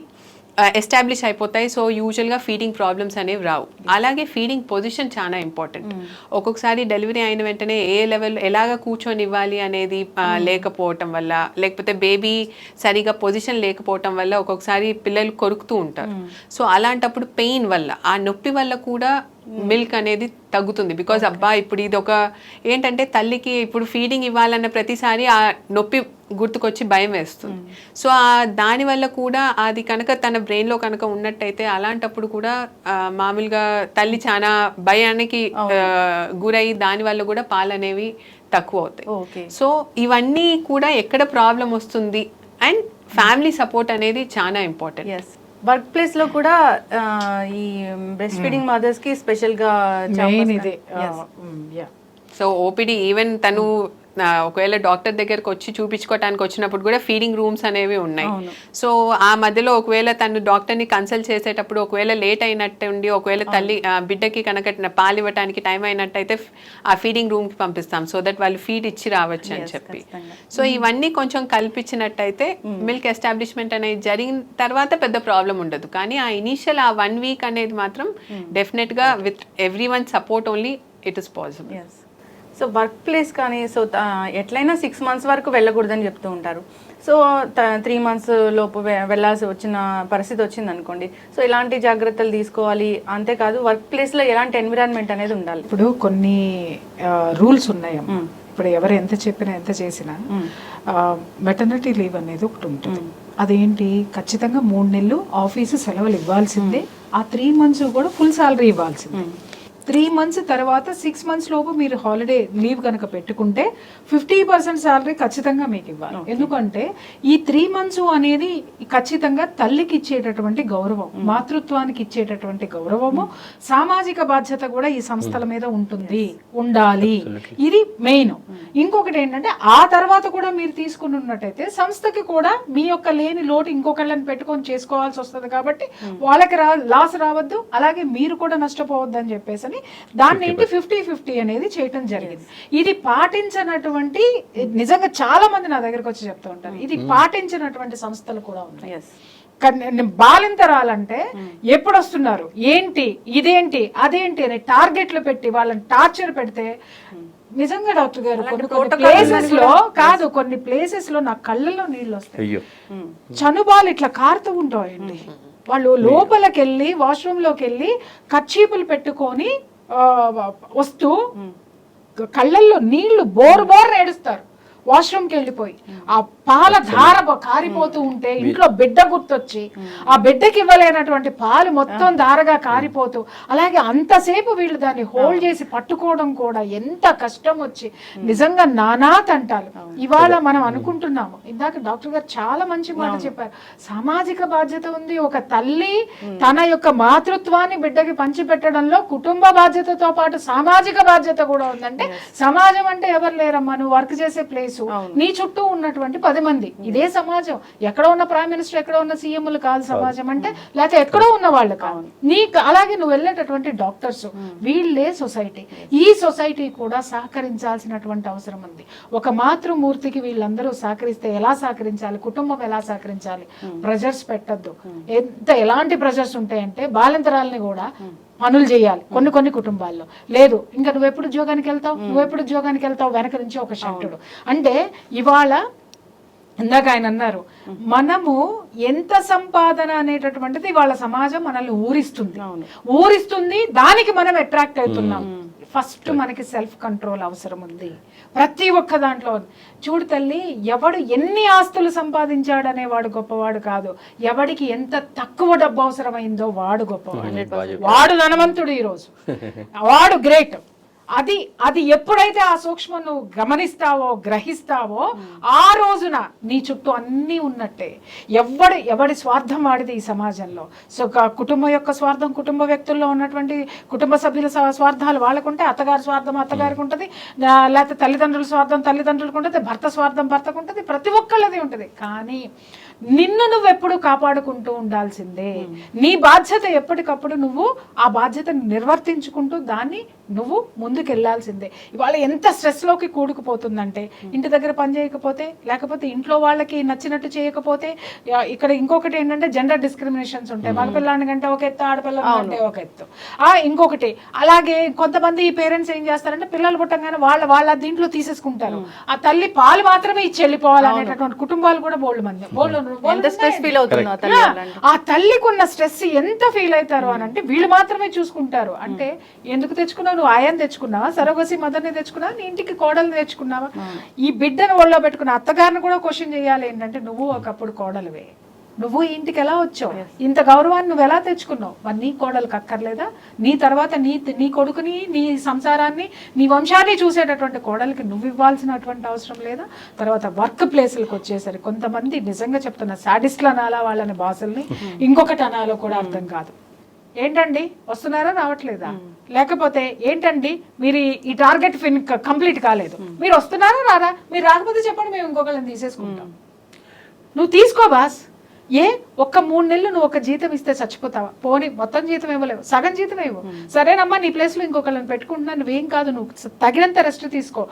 ఎస్టాబ్లిష్ అయిపోతాయి. సో యూజువల్గా ఫీడింగ్ ప్రాబ్లమ్స్ అనేవి రావు. అలాగే ఫీడింగ్ పొజిషన్ చాలా ఇంపార్టెంట్. ఒక్కొక్కసారి డెలివరీ అయిన వెంటనే ఏ లెవెల్ ఎలాగ కూర్చొని ఇవ్వాలి అనేది లేకపోవటం వల్ల, లేకపోతే బేబీ సరిగా పొజిషన్ లేకపోవటం వల్ల ఒక్కొక్కసారి పిల్లలు కొరుకుతూ ఉంటారు. సో అలాంటప్పుడు పెయిన్ వల్ల, ఆ నొప్పి వల్ల కూడా మిల్క్ అనేది తగ్గుతుంది. బికాజ్ అబ్బా ఇప్పుడు ఇది ఒక ఏంటంటే తల్లికి ఇప్పుడు ఫీడింగ్ ఇవ్వాలన్న ప్రతిసారి ఆ నొప్పి గుర్తుకొచ్చి భయం వేస్తుంది. సో దానివల్ల కూడా అది కనుక తన బ్రెయిన్లో కనుక ఉన్నట్టయితే అలాంటప్పుడు కూడా మామూలుగా తల్లి చాలా భయానికి గురయ్యి దానివల్ల కూడా పాలు అనేవి తక్కువ అవుతాయి. సో ఇవన్నీ కూడా ఎక్కడ ప్రాబ్లం వస్తుంది అండ్ ఫ్యామిలీ సపోర్ట్ అనేది చాలా ఇంపార్టెంట్. వర్క్ ప్లేస్ లో కూడా ఈ బ్రెస్ట్ ఫీడింగ్ మదర్స్ కి స్పెషల్ గా సో ఓపీడీ ఈవెన్ తను ఒకవేళ డాక్టర్ దగ్గరకు వచ్చి చూపించుకోవటానికి వచ్చినప్పుడు కూడా ఫీడింగ్ రూమ్స్ అనేవి ఉన్నాయి. సో ఆ మధ్యలో ఒకవేళ తను డాక్టర్ని కన్సల్ట్ చేసేటప్పుడు ఒకవేళ లేట్ అయినట్టు ఉండి ఒకవేళ తల్లి బిడ్డకి కనుక పాలు ఇవ్వడానికి టైం అయినట్టయితే ఆ ఫీడింగ్ రూమ్కి పంపిస్తాం, సో దట్ వాళ్ళు ఫీడ్ ఇచ్చి రావచ్చు అని చెప్పి. సో ఇవన్నీ కొంచెం కల్పించినట్టయితే మిల్క్ ఎస్టాబ్లిష్మెంట్ అనేది జరిగిన తర్వాత పెద్ద ప్రాబ్లం ఉండదు. కానీ ఆ ఇనీషియల్ ఆ 1 వీక్ అనేది మాత్రం డెఫినెట్గా with every one support only it is possible. So work place కానీ సో ఎట్లయినా 6 మంత్స్ వరకు వెళ్ళకూడదని చెప్తూ ఉంటారు. సో 3 మంత్స్ లోపు వెళ్ళాల్సి వచ్చిన పరిస్థితి వచ్చింది అనుకోండి, సో ఎలాంటి జాగ్రత్తలు తీసుకోవాలి? అంతేకాదు వర్క్ ప్లేస్లో ఎలాంటి ఎన్విరాన్మెంట్ అనేది ఉండాలి? ఇప్పుడు కొన్ని రూల్స్ ఉన్నాయమ్మా. ఇప్పుడు ఎవరు ఎంత చెప్పినా ఎంత చేసినా మెటర్నిటీ లీవ్ అనేది ఒకటి ఉంటుంది. అదేంటి, ఖచ్చితంగా 3 నెలలు ఆఫీసు సెలవులు ఇవ్వాల్సిందే. ఆ 3 మంత్స్ కూడా ఫుల్ సాలరీ ఇవ్వాల్సిందే. 3 months తర్వాత 6 months లోపు మీరు హాలిడే లీవ్ కనుక పెట్టుకుంటే 50% శాలరీ ఖచ్చితంగా మీకు ఇవ్వాలి. ఎందుకంటే ఈ 3 months అనేది ఖచ్చితంగా తల్లికి ఇచ్చేటటువంటి గౌరవం, మాతృత్వానికి ఇచ్చేటటువంటి గౌరవము, సామాజిక బాధ్యత కూడా ఈ సంస్థల మీద ఉంటుంది, ఉండాలి. ఇది మెయిన్. ఇంకొకటి ఏంటంటే ఆ తర్వాత కూడా మీరు తీసుకుని ఉన్నట్టయితే సంస్థకి కూడా మీ యొక్క లేని లోటు ఇంకొకళ్ళని పెట్టుకొని చేసుకోవాల్సి వస్తుంది. కాబట్టి వాళ్ళకి లాస్ రావద్దు, అలాగే మీరు కూడా నష్టపోవద్దు అని చెప్పేసి దాన్ని ఏంటి 50-50 అనేది చేయటం జరిగింది. ఇది పాటించినటువంటి నిజంగా చాలా మంది నా దగ్గరకు వచ్చి చెప్తూ ఉంటారు, ఇది పాటించినటువంటి సంస్థలు కూడా ఉన్నాయి. బాలింతరాలంటే ఎప్పుడు వస్తున్నారు, ఏంటి, ఇదేంటి, అదేంటి అని టార్గెట్లు పెట్టి వాళ్ళని టార్చర్ పెడితే నిజంగా డాక్టర్ గారు కొన్ని ప్లేసెస్ లో కాదు, కొన్ని ప్లేసెస్ లో నా కళ్ళల్లో నీళ్ళు వస్తాయి, చనుబాలు ఇట్లా కారుతూ ఉంటాయండి. వాళ్ళు లోపలికి వెళ్ళి వాష్రూమ్ లోకి వెళ్ళి కర్చీపులు పెట్టుకొని వస్తూ కళ్ళల్లో నీళ్లు బోరు ఏడుస్తారు. వాష్రూమ్కి వెళ్ళిపోయి ఆ పాల ధార కారిపోతూ ఉంటే ఇంట్లో బిడ్డ గుర్తొచ్చి ఆ బిడ్డకి ఇవ్వలేనటువంటి పాలు మొత్తం ధారగా కారిపోతూ, అలాగే అంతసేపు వీళ్ళు దాన్ని హోల్డ్ చేసి పట్టుకోవడం కూడా ఎంత కష్టం వచ్చి నిజంగా నానా తంటాలు. ఇవాళ మనం అనుకుంటున్నాము, ఇందాక డాక్టర్ గారు చాలా మంచి మాట చెప్పారు, సామాజిక బాధ్యత ఉంది. ఒక తల్లి తన యొక్క మాతృత్వాన్ని బిడ్డకి పంచిపెట్టడంలో కుటుంబ బాధ్యతతో పాటు సామాజిక బాధ్యత కూడా ఉందంటే, సమాజం అంటే ఎవరు లేరమ్మా, నువ్వు వర్క్ చేసే ప్లేస్, నీ చుట్టూ ఉన్నటువంటి 10 మంది, ఇదే సమాజం. ఎక్కడ ఉన్న ప్రైమ్ మినిస్టర్, ఎక్కడ ఉన్న సీఎంలు కాదు సమాజం అంటే, లేకపోతే ఎక్కడో ఉన్న వాళ్ళు కాదు. అలాగే నువ్వు వెళ్ళేటటువంటి డాక్టర్స్, వీళ్ళే సొసైటీ. ఈ సొసైటీ కూడా సహకరించాల్సినటువంటి అవసరం ఉంది. ఒక మాతృమూర్తికి వీళ్ళందరూ సహకరిస్తే ఎలా సహకరించాలి, కుటుంబం ఎలా సహకరించాలి, ప్రెజర్స్ పెట్టద్దు. ఎలాంటి ప్రెజర్స్ ఉంటాయంటే బాలింతరాలని కూడా పనులు చేయాలి కొన్ని కుటుంబాల్లో. లేదు ఇంకా నువ్వెప్పుడు ఉద్యోగానికి వెళ్తావు వెనక నుంచి ఒక శంటుడు. అంటే ఇవాళ ఇందాక ఆయన అన్నారు, మనము ఎంత సంపాదన అనేటటువంటిది వాళ్ళ సమాజం మనల్ని ఊరిస్తుంది, దానికి మనం అట్రాక్ట్ అవుతున్నాం. ఫస్ట్ మనకి సెల్ఫ్ కంట్రోల్ అవసరం ఉంది ప్రతి ఒక్క దాంట్లో. చూడు తల్లి, ఎవడు ఎన్ని ఆస్తులు సంపాదించాడనే వాడు గొప్పవాడు కాదు, ఎవడికి ఎంత తక్కువ డబ్బు అవసరమైందో వాడు గొప్పవాడు, వాడు ధనవంతుడు ఈరోజు, వాడు గ్రేట్. అది ఎప్పుడైతే ఆ సూక్ష్మం నువ్వు గమనిస్తావో, గ్రహిస్తావో, ఆ రోజున నీ చుట్టూ అన్నీ ఉన్నట్టే. ఎవడి స్వార్థం వాడిది ఈ సమాజంలో. సో కుటుంబం యొక్క స్వార్థం, కుటుంబ వ్యక్తుల్లో ఉన్నటువంటి కుటుంబ సభ్యుల స్వార్థాలు వాళ్ళకుంటే, అత్తగారి స్వార్థం అత్తగారికి ఉంటుంది, లేకపోతే తల్లిదండ్రుల స్వార్థం తల్లిదండ్రులకు ఉంటుంది, భర్త స్వార్థం భర్తకు ఉంటుంది, ప్రతి ఒక్కళ్ళది ఉంటుంది. కానీ నిన్ను నువ్వెప్పుడు కాపాడుకుంటూ ఉండాల్సిందే. నీ బాధ్యత ఎప్పటికప్పుడు నువ్వు ఆ బాధ్యతను నిర్వర్తించుకుంటూ దాన్ని నువ్వు ముందుకెళ్లాల్సిందే. ఇవాళ ఎంత స్ట్రెస్లోకి కూడుకుపోతుందంటే, ఇంటి దగ్గర పని చేయకపోతే, లేకపోతే ఇంట్లో వాళ్ళకి నచ్చినట్టు చేయకపోతే, ఇక్కడ ఇంకొకటి ఏంటంటే జెండర్ డిస్క్రిమినేషన్స్ ఉంటాయి. మగపిల్లాని కంటే ఒక ఎత్తు, ఆడపిల్లని కంటే ఒక ఎత్తు. ఇంకొకటి అలాగే కొంతమంది పేరెంట్స్ ఏం చేస్తారంటే, పిల్లలు పుట్టంగానే వాళ్ళ దీంట్లో తీసేసుకుంటారు. ఆ తల్లి పాలు మాత్రమే ఇచ్చి వెళ్ళిపోవాలి అనేటటువంటి కుటుంబాలు కూడా ఆ తల్లికి ఉన్న స్ట్రెస్ ఎంత ఫీల్ అవుతారు అని అంటే, వీళ్ళు మాత్రమే చూసుకుంటారు. అంటే ఎందుకు తెచ్చుకున్నావు నువ్వు? ఆయాన్ని తెచ్చుకున్నావా, సరోగసి మదర్ని తెచ్చుకున్నావా, నీ ఇంటికి కోడల్ని తెచ్చుకున్నావా? ఈ బిడ్డను ఒళ్ళో పెట్టుకున్న అత్తగారిని కూడా క్వశ్చన్ చేయాలి. ఏంటంటే నువ్వు ఒకప్పుడు కోడలువే, నువ్వు ఇంటికి ఎలా వచ్చావు, ఇంత గౌరవాన్ని నువ్వు ఎలా తెచ్చుకున్నావు, మరి నీ కోడలకు అక్కర్లేదా? నీ తర్వాత నీ కొడుకుని, నీ సంసారాన్ని, నీ వంశాన్ని చూసేటటువంటి కోడలికి నువ్వు ఇవ్వాల్సినటువంటి అవసరం లేదా? తర్వాత వర్క్ ప్లేసులకు వచ్చేసరికి కొంతమంది నిజంగా చెప్తున్నా, సాడిస్ట్లు అనాలా వాళ్ళని, బాసుల్ని, ఇంకొకటి అనాలో కూడా అర్థం కాదు. ఏంటండి వస్తున్నారా, రావట్లేదా? లేకపోతే ఏంటండి మీరు ఈ టార్గెట్ కంప్లీట్ కాలేదు, మీరు వస్తున్నారా రారా, మీరు రాకపోతే చెప్పండి, మేము ఇంకొకళ్ళని తీసేసుకుంటాం. నువ్వు తీసుకో బాస్. ఒక్క 3 నెలలు నువ్వు ఒక జీతం ఇస్తే చచ్చిపోతావా? పోనీ మొత్తం జీతం ఇవ్వలేవు, సగం జీతం ఇవ్వు. సరేనమ్మా, నీ ప్లేస్లో ఇంకొకళ్ళని పెట్టుకుంటున్నాను, నువ్వేం కాదు, నువ్వు తగినంత రెస్ట్ తీసుకో.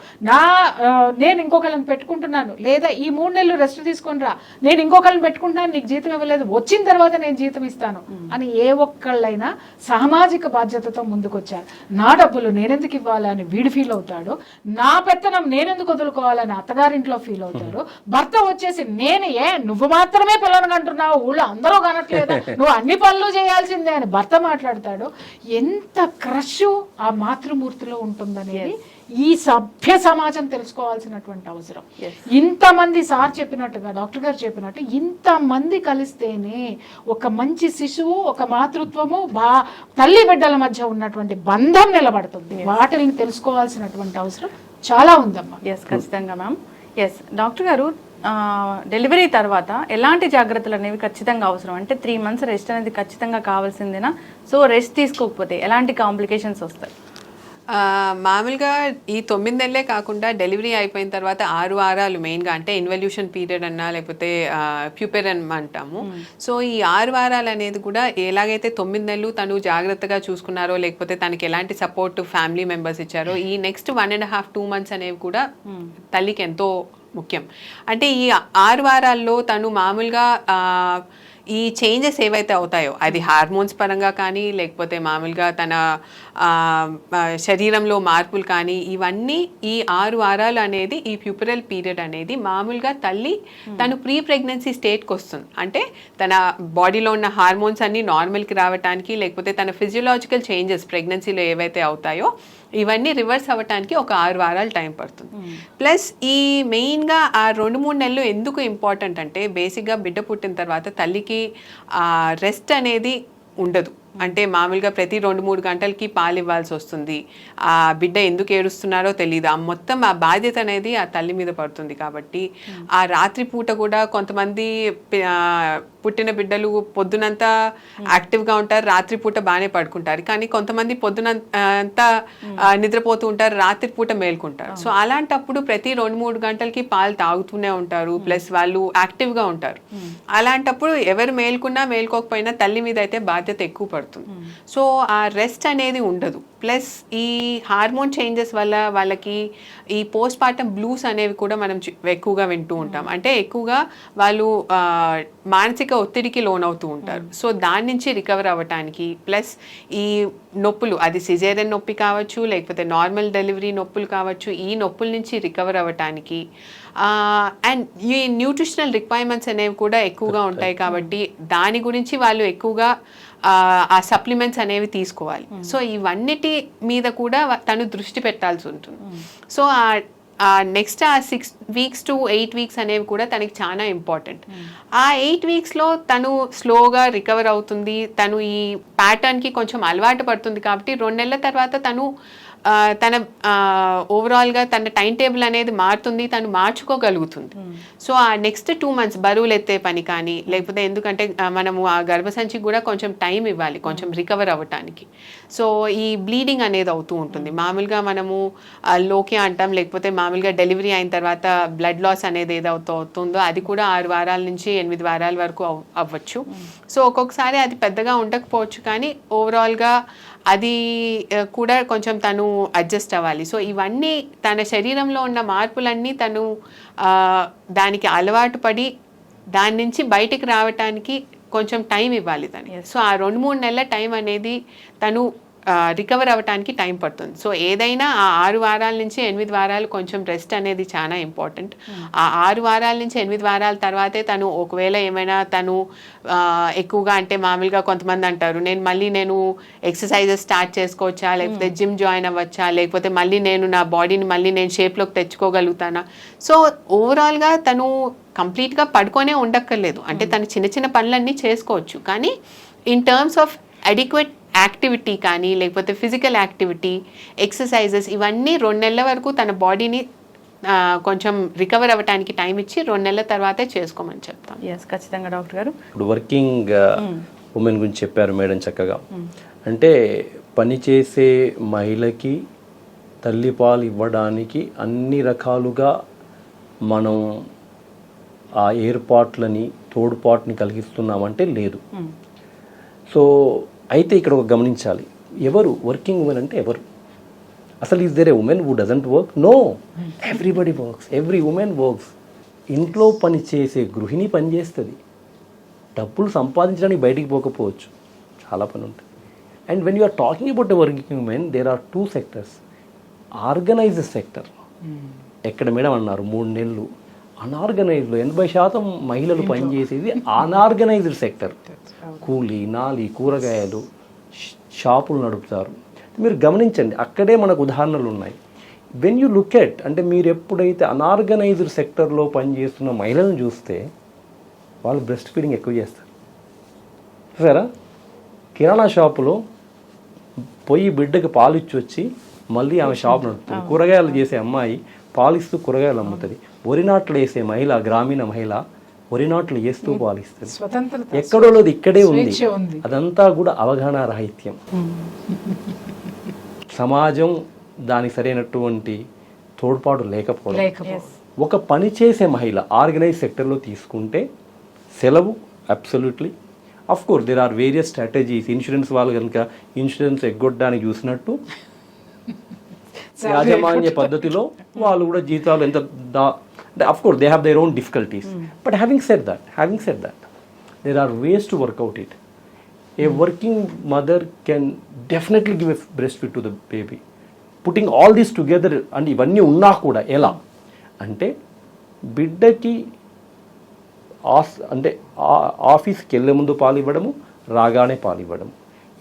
నేను ఇంకొకళ్ళని పెట్టుకుంటున్నాను, లేదా ఈ 3 నెలలు రెస్ట్ తీసుకొని రా, నేను ఇంకొకళ్ళని పెట్టుకుంటున్నాను, నీకు జీతం ఇవ్వలేదు, వచ్చిన తర్వాత నేను జీతం ఇస్తాను అని ఏ ఒక్కళ్ళైనా సామాజిక బాధ్యతతో ముందుకొచ్చారు. నా డబ్బులు నేనెందుకు ఇవ్వాలి అని వీడు ఫీల్ అవుతాడు, నా పెత్తనం నేనెందుకు వదులుకోవాలని అత్తగారింట్లో ఫీల్ అవుతాడు. భర్త వచ్చేసి నువ్వు మాత్రమే పిల్లలు అంటున్నావు, ఊళ్ళో అందరూ కనట్లేదు, నువ్వు అన్ని పనులు చేయాల్సిందే అని భర్త మాట్లాడతాడు. ఎంత క్రష్ ఆ మాతృమూర్తిలో ఉంటుందనేది ఈ సభ్య సమాజం తెలుసుకోవాల్సినటువంటి అవసరం. ఇంతమంది సార్ చెప్పినట్టుగా, డాక్టర్ గారు చెప్పినట్టు ఇంతమంది కలిస్తేనే ఒక మంచి శిశువు, ఒక మాతృత్వము, తల్లి బిడ్డల మధ్య ఉన్నటువంటి బంధం నిలబడుతుంది. వాటిని తెలుసుకోవాల్సినటువంటి అవసరం చాలా ఉందమ్మా. ఎస్, ఖచ్చితంగా మ్యామ్. ఎస్ డాక్టర్ గారు, డెలివరీ తర్వాత ఎలాంటి జాగ్రత్తలు అనేవి ఖచ్చితంగా అవసరం? అంటే 3 months రెస్ట్ అనేది ఖచ్చితంగా కావాల్సిందేనా? సో రెస్ట్ తీసుకోకపోతే ఎలాంటి కాంప్లికేషన్స్ వస్తాయి? మామూలుగా ఈ 9 నెలలే కాకుండా డెలివరీ అయిపోయిన తర్వాత 6 వారాలు మెయిన్గా, అంటే ఇన్వల్యూషన్ పీరియడ్ అన్నా లేకపోతే ప్యూపెరన్ అంటాము. సో ఈ 6 వారాలు అనేది కూడా ఎలాగైతే 9 నెలలు తను జాగ్రత్తగా చూసుకున్నారో, లేకపోతే తనకి ఎలాంటి సపోర్ట్ ఫ్యామిలీ మెంబర్స్ ఇచ్చారో, ఈ నెక్స్ట్ 1.5-2 months అనేవి కూడా తల్లికి ఎంతో ముఖ్యం. అంటే ఈ 6 వారాల్లో తను మామూలుగా ఈ చేంజెస్ ఏవైతే అవుతాయో, అది హార్మోన్స్ పరంగా కానీ లేకపోతే మామూలుగా తన శరీరంలో మార్పులు కానీ, ఇవన్నీ ఈ 6 వారాలు అనేది, ఈ ప్యూపరల్ పీరియడ్ అనేది మామూలుగా తల్లి తను ప్రీ ప్రెగ్నెన్సీ స్టేట్కి వస్తుంది. అంటే తన బాడీలో ఉన్న హార్మోన్స్ అన్నీ నార్మల్కి రావడానికి, లేకపోతే తన ఫిజియోలాజికల్ చేంజెస్ ప్రెగ్నెన్సీలో ఏవైతే అవుతాయో ఇవన్నీ రివర్స్ అవ్వటానికి ఒక 6 వారాలు టైం పడుతుంది. ప్లస్ ఈ మెయిన్గా ఆ 2-3 నెలలు ఎందుకు ఇంపార్టెంట్ అంటే, బేసిక్గా బిడ్డ పుట్టిన తర్వాత తల్లికి రెస్ట్ అనేది ఉండదు. అంటే మామూలుగా ప్రతి 2-3 గంటలకి పాలు ఇవ్వాల్సి వస్తుంది. ఆ బిడ్డ ఎందుకు ఏడుస్తున్నారో తెలియదు. ఆ మొత్తం ఆ బాధ్యత అనేది ఆ తల్లి మీద పడుతుంది. కాబట్టి ఆ రాత్రి పూట కూడా కొంతమంది పుట్టిన బిడ్డలు పొద్దునంతా యాక్టివ్గా ఉంటారు, రాత్రి పూట బాగానే పడుకుంటారు. కానీ కొంతమంది పొద్దునంతా నిద్రపోతూ ఉంటారు, రాత్రి పూట మేల్కుంటారు. సో అలాంటప్పుడు ప్రతి 2-3 గంటలకి పాలు తాగుతూనే ఉంటారు, ప్లస్ వాళ్ళు యాక్టివ్గా ఉంటారు. అలాంటప్పుడు ఎవరు మేల్కున్నా మేల్కోకపోయినా తల్లి మీద అయితే బాధ్యత ఎక్కువ పడుతుంది. సో ఆ రెస్ట్ అనేది ఉండదు. ప్లస్ ఈ హార్మోన్ చేంజెస్ వల్ల వాళ్ళకి ఈ పోస్ట్ పార్టమ్ బ్లూస్ అనేవి కూడా మనం ఎక్కువగా వింటూ ఉంటాం. అంటే ఎక్కువగా వాళ్ళు మానసిక ఒత్తిడికి లోనవుతూ ఉంటారు. సో దాని నుంచి రికవర్ అవ్వటానికి, ప్లస్ ఈ నొప్పులు, అది సిజేరియన్ నొప్పి కావచ్చు లేకపోతే నార్మల్ డెలివరీ నొప్పులు కావచ్చు, ఈ నొప్పుల నుంచి రికవర్ అవ్వటానికి అండ్ ఈ న్యూట్రిషనల్ రిక్వైర్మెంట్స్ అనేవి కూడా ఎక్కువగా ఉంటాయి. కాబట్టి దాని గురించి వాళ్ళు ఎక్కువగా ఆ సప్లిమెంట్స్ అనేవి తీసుకోవాలి. సో ఇవన్నిటి మీద కూడా తను దృష్టి పెట్టాల్సి ఉంటుంది. సో నెక్స్ట్ ఆ 6 weeks to 8 weeks అనేవి కూడా తనకి చాలా ఇంపార్టెంట్. ఆ 8 weeksలో తను స్లోగా రికవర్ అవుతుంది, తను ఈ ప్యాటర్న్కి కొంచెం అలవాటు పడుతుంది. కాబట్టి 2 నెలల తర్వాత తను తన ఓవరాల్గా తన టైం టేబుల్ అనేది మారుతుంది, తను మార్చుకోగలుగుతుంది. సో ఆ నెక్స్ట్ 2 months బరువులు ఎత్తే పని కానీ, లేకపోతే ఎందుకంటే మనము ఆ గర్భసంచికి కూడా కొంచెం టైం ఇవ్వాలి కొంచెం రికవర్ అవ్వటానికి. సో ఈ బ్లీడింగ్ అనేది అవుతూ ఉంటుంది. మామూలుగా మనము లోకే అంటాం, లేకపోతే మామూలుగా డెలివరీ అయిన తర్వాత బ్లడ్ లాస్ అనేది ఏదవుతుందో అది కూడా 6 వారాల నుంచి 8 వారాల వరకు అవ్వచ్చు. సో ఒక్కొక్కసారి అది పెద్దగా ఉండకపోవచ్చు, కానీ ఓవరాల్గా అది కూడా కొంచెం తను అడ్జస్ట్ అవ్వాలి. సో ఇవన్నీ తన శరీరంలో ఉన్న మార్పులన్నీ తను దానికి అలవాటు పడి దాని నుంచి బయటికి రావటానికి కొంచెం టైం ఇవ్వాలి తను. సో ఆ 2-3 నెలల టైం అనేది తను రికవర్ అవ్వటానికి టైం పడుతుంది. సో ఏదైనా ఆ 6 వారాల నుంచి 8 వారాలు కొంచెం రెస్ట్ అనేది చాలా ఇంపార్టెంట్. ఆ 6 వారాల నుంచి 8 వారాల తర్వాతే తను ఒకవేళ ఏమైనా తను ఎక్కువగా, అంటే మామూలుగా కొంతమంది అంటారు నేను ఎక్సర్సైజెస్ స్టార్ట్ చేసుకోవచ్చా, లేకపోతే జిమ్ జాయిన్ అవ్వచ్చా, లేకపోతే మళ్ళీ నేను నా బాడీని మళ్ళీ నేను షేప్లోకి తెచ్చుకోగలుగుతానా. సో ఓవరాల్గా తను కంప్లీట్గా పడుకొనే ఉండక్కర్లేదు. అంటే తను చిన్న చిన్న పనులన్నీ చేసుకోవచ్చు, కానీ in terms of adequate activity కానీ, లేకపోతే ఫిజికల్ యాక్టివిటీ, ఎక్సర్సైజెస్, ఇవన్నీ 2 నెలల వరకు తన బాడీని కొంచెం రికవర్ అవ్వడానికి టైం ఇచ్చి 2 నెలల తర్వాతే చేసుకోమని చెప్తాం. ఎస్, ఖచ్చితంగా డాక్టర్ గారు. ఇప్పుడు వర్కింగ్ ఉమెన్ గురించి చెప్పారు మేడం చక్కగా. అంటే పనిచేసే మహిళకి తల్లిపాలు ఇవ్వడానికి అన్ని రకాలుగా మనం ఆ ఏర్పాట్లని, తోడ్పాటుని కలిగిస్తున్నామంటే లేదు. సో అయితే ఇక్కడ ఒక గమనించాలి, ఎవరు వర్కింగ్ ఉమెన్ అంటే ఎవరు? అసలు is there a women who doesn't work? No, everybody works, every women works. ఇంట్లో పని చేసే గృహిణి పని చేస్తుంది, డబ్బులు సంపాదించడానికి బయటికి పోకపోవచ్చు, చాలా పని ఉంటుంది. And when you are talking about a working women, there are 2 sectors. Organised sector, ఎక్కడ మేడం అన్నారు 3 నెలలు, అనార్గనైజ్డ్లో 80% మహిళలు పనిచేసేది అనార్గనైజ్డ్ సెక్టర్. కూలీ, నాలి, కూరగాయలు షాపులు నడుపుతారు. మీరు గమనించండి, అక్కడే మనకు ఉదాహరణలు ఉన్నాయి. వెన్ యూ లుక్ ఎట్ అంటే మీరు ఎప్పుడైతే అనార్గనైజ్డ్ సెక్టర్లో పనిచేస్తున్న మహిళలను చూస్తే వాళ్ళు బ్రెస్ట్ ఫీడింగ్ ఎక్కువ చేస్తారు. చూసారా, కిరాణా షాపులో పోయి బిడ్డకి పాలు ఇచ్చి వచ్చి మళ్ళీ ఆమె షాప్ నడుపుతుంది. కూరగాయలు చేసే అమ్మాయి పాలిస్తూ కూరగాయలు అమ్ముతుంది. వరి నాట్లు వేసే మహిళ, గ్రామీణ మహిళ వరి నాట్లు వేస్తూ పాలిస్తుంది. స్వతంత్రత ఎక్కడో లేదు, ఇక్కడే ఉంది. స్వేచ్ఛ ఉంది. అదంతా కూడా అవగాహన రాహిత్యం. సమాజం దానికి సరైనటువంటి తోడ్పాటు లేకపోవడం. ఒక పని చేసే మహిళ ఆర్గనైజ్ సెక్టర్లో తీసుకుంటే సెలవు absolutely. Of course there are various strategies. Insurance వాళ్ళు కనుక ఇన్సూరెన్స్ ఎగ్గొట్టడానికి చూసినట్టు యాజమాన్య పద్ధతిలో వాళ్ళు కూడా జీతాలు ఎంత అంటే of course they have their own difficulties. But having said that there are ways to work out it. A working mother can definitely give a breast feed to the baby. Putting all these together అంటే ఇవన్నీ ఉన్నా కూడా ఎలా అంటే బిడ్డకి అంటే ఆఫీస్కి వెళ్ళే ముందు పాలు ఇవ్వడము, రాగానే పాలు ఇవ్వడము,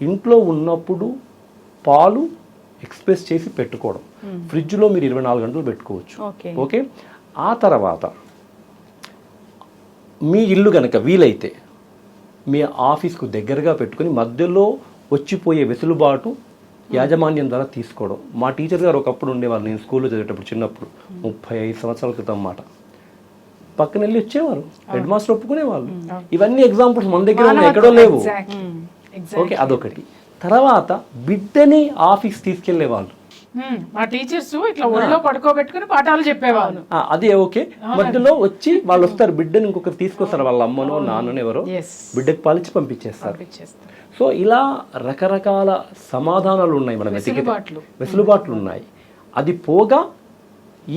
ఇంట్లో ఉన్నప్పుడు పాలు ఎక్స్ప్రెస్ చేసి పెట్టుకోవడం. ఫ్రిడ్జ్లో మీరు 24 గంటలు పెట్టుకోవచ్చు. ఓకే, ఆ తర్వాత మీ ఇల్లు కనుక వీలైతే మీ ఆఫీస్కు దగ్గరగా పెట్టుకొని మధ్యలో వచ్చిపోయే వెసులుబాటు యాజమాన్యం ద్వారా తీసుకోవడం. మా టీచర్ గారు ఒకప్పుడు ఉండేవాళ్ళు, నేను స్కూల్లో చదివేటప్పుడు చిన్నప్పుడు 35 సంవత్సరాల క్రితం మాట. పక్కన వెళ్ళి వచ్చేవారు, హెడ్ మాస్టర్ ఒప్పుకునేవాళ్ళు. ఇవన్నీ ఎగ్జాంపుల్స్ మన దగ్గర ఉన్నాయి, ఎక్కడో లేవు. ఓకే, అదొకటి. తర్వాత బిడ్డని ఆఫీస్ తీసుకెళ్లేవాళ్ళు. మా టీచర్స్ ఇట్లా ఒళ్ళో పడుకోబెట్టుకుని పాఠాలు చెప్పేవాళ్ళు. అదే ఓకే. మధ్యలో వచ్చి వాళ్ళు వస్తారు, బిడ్డని ఇంకొకరు తీసుకొస్తారు, వాళ్ళ అమ్మనో నాన్ననో ఎవరో బిడ్డకి పాలిచ్చి పంపించేస్తారు. సో ఇలా రకరకాల సమాధానాలు ఉన్నాయి, మన వెసులుబాట్లు ఉన్నాయి. అది పోగా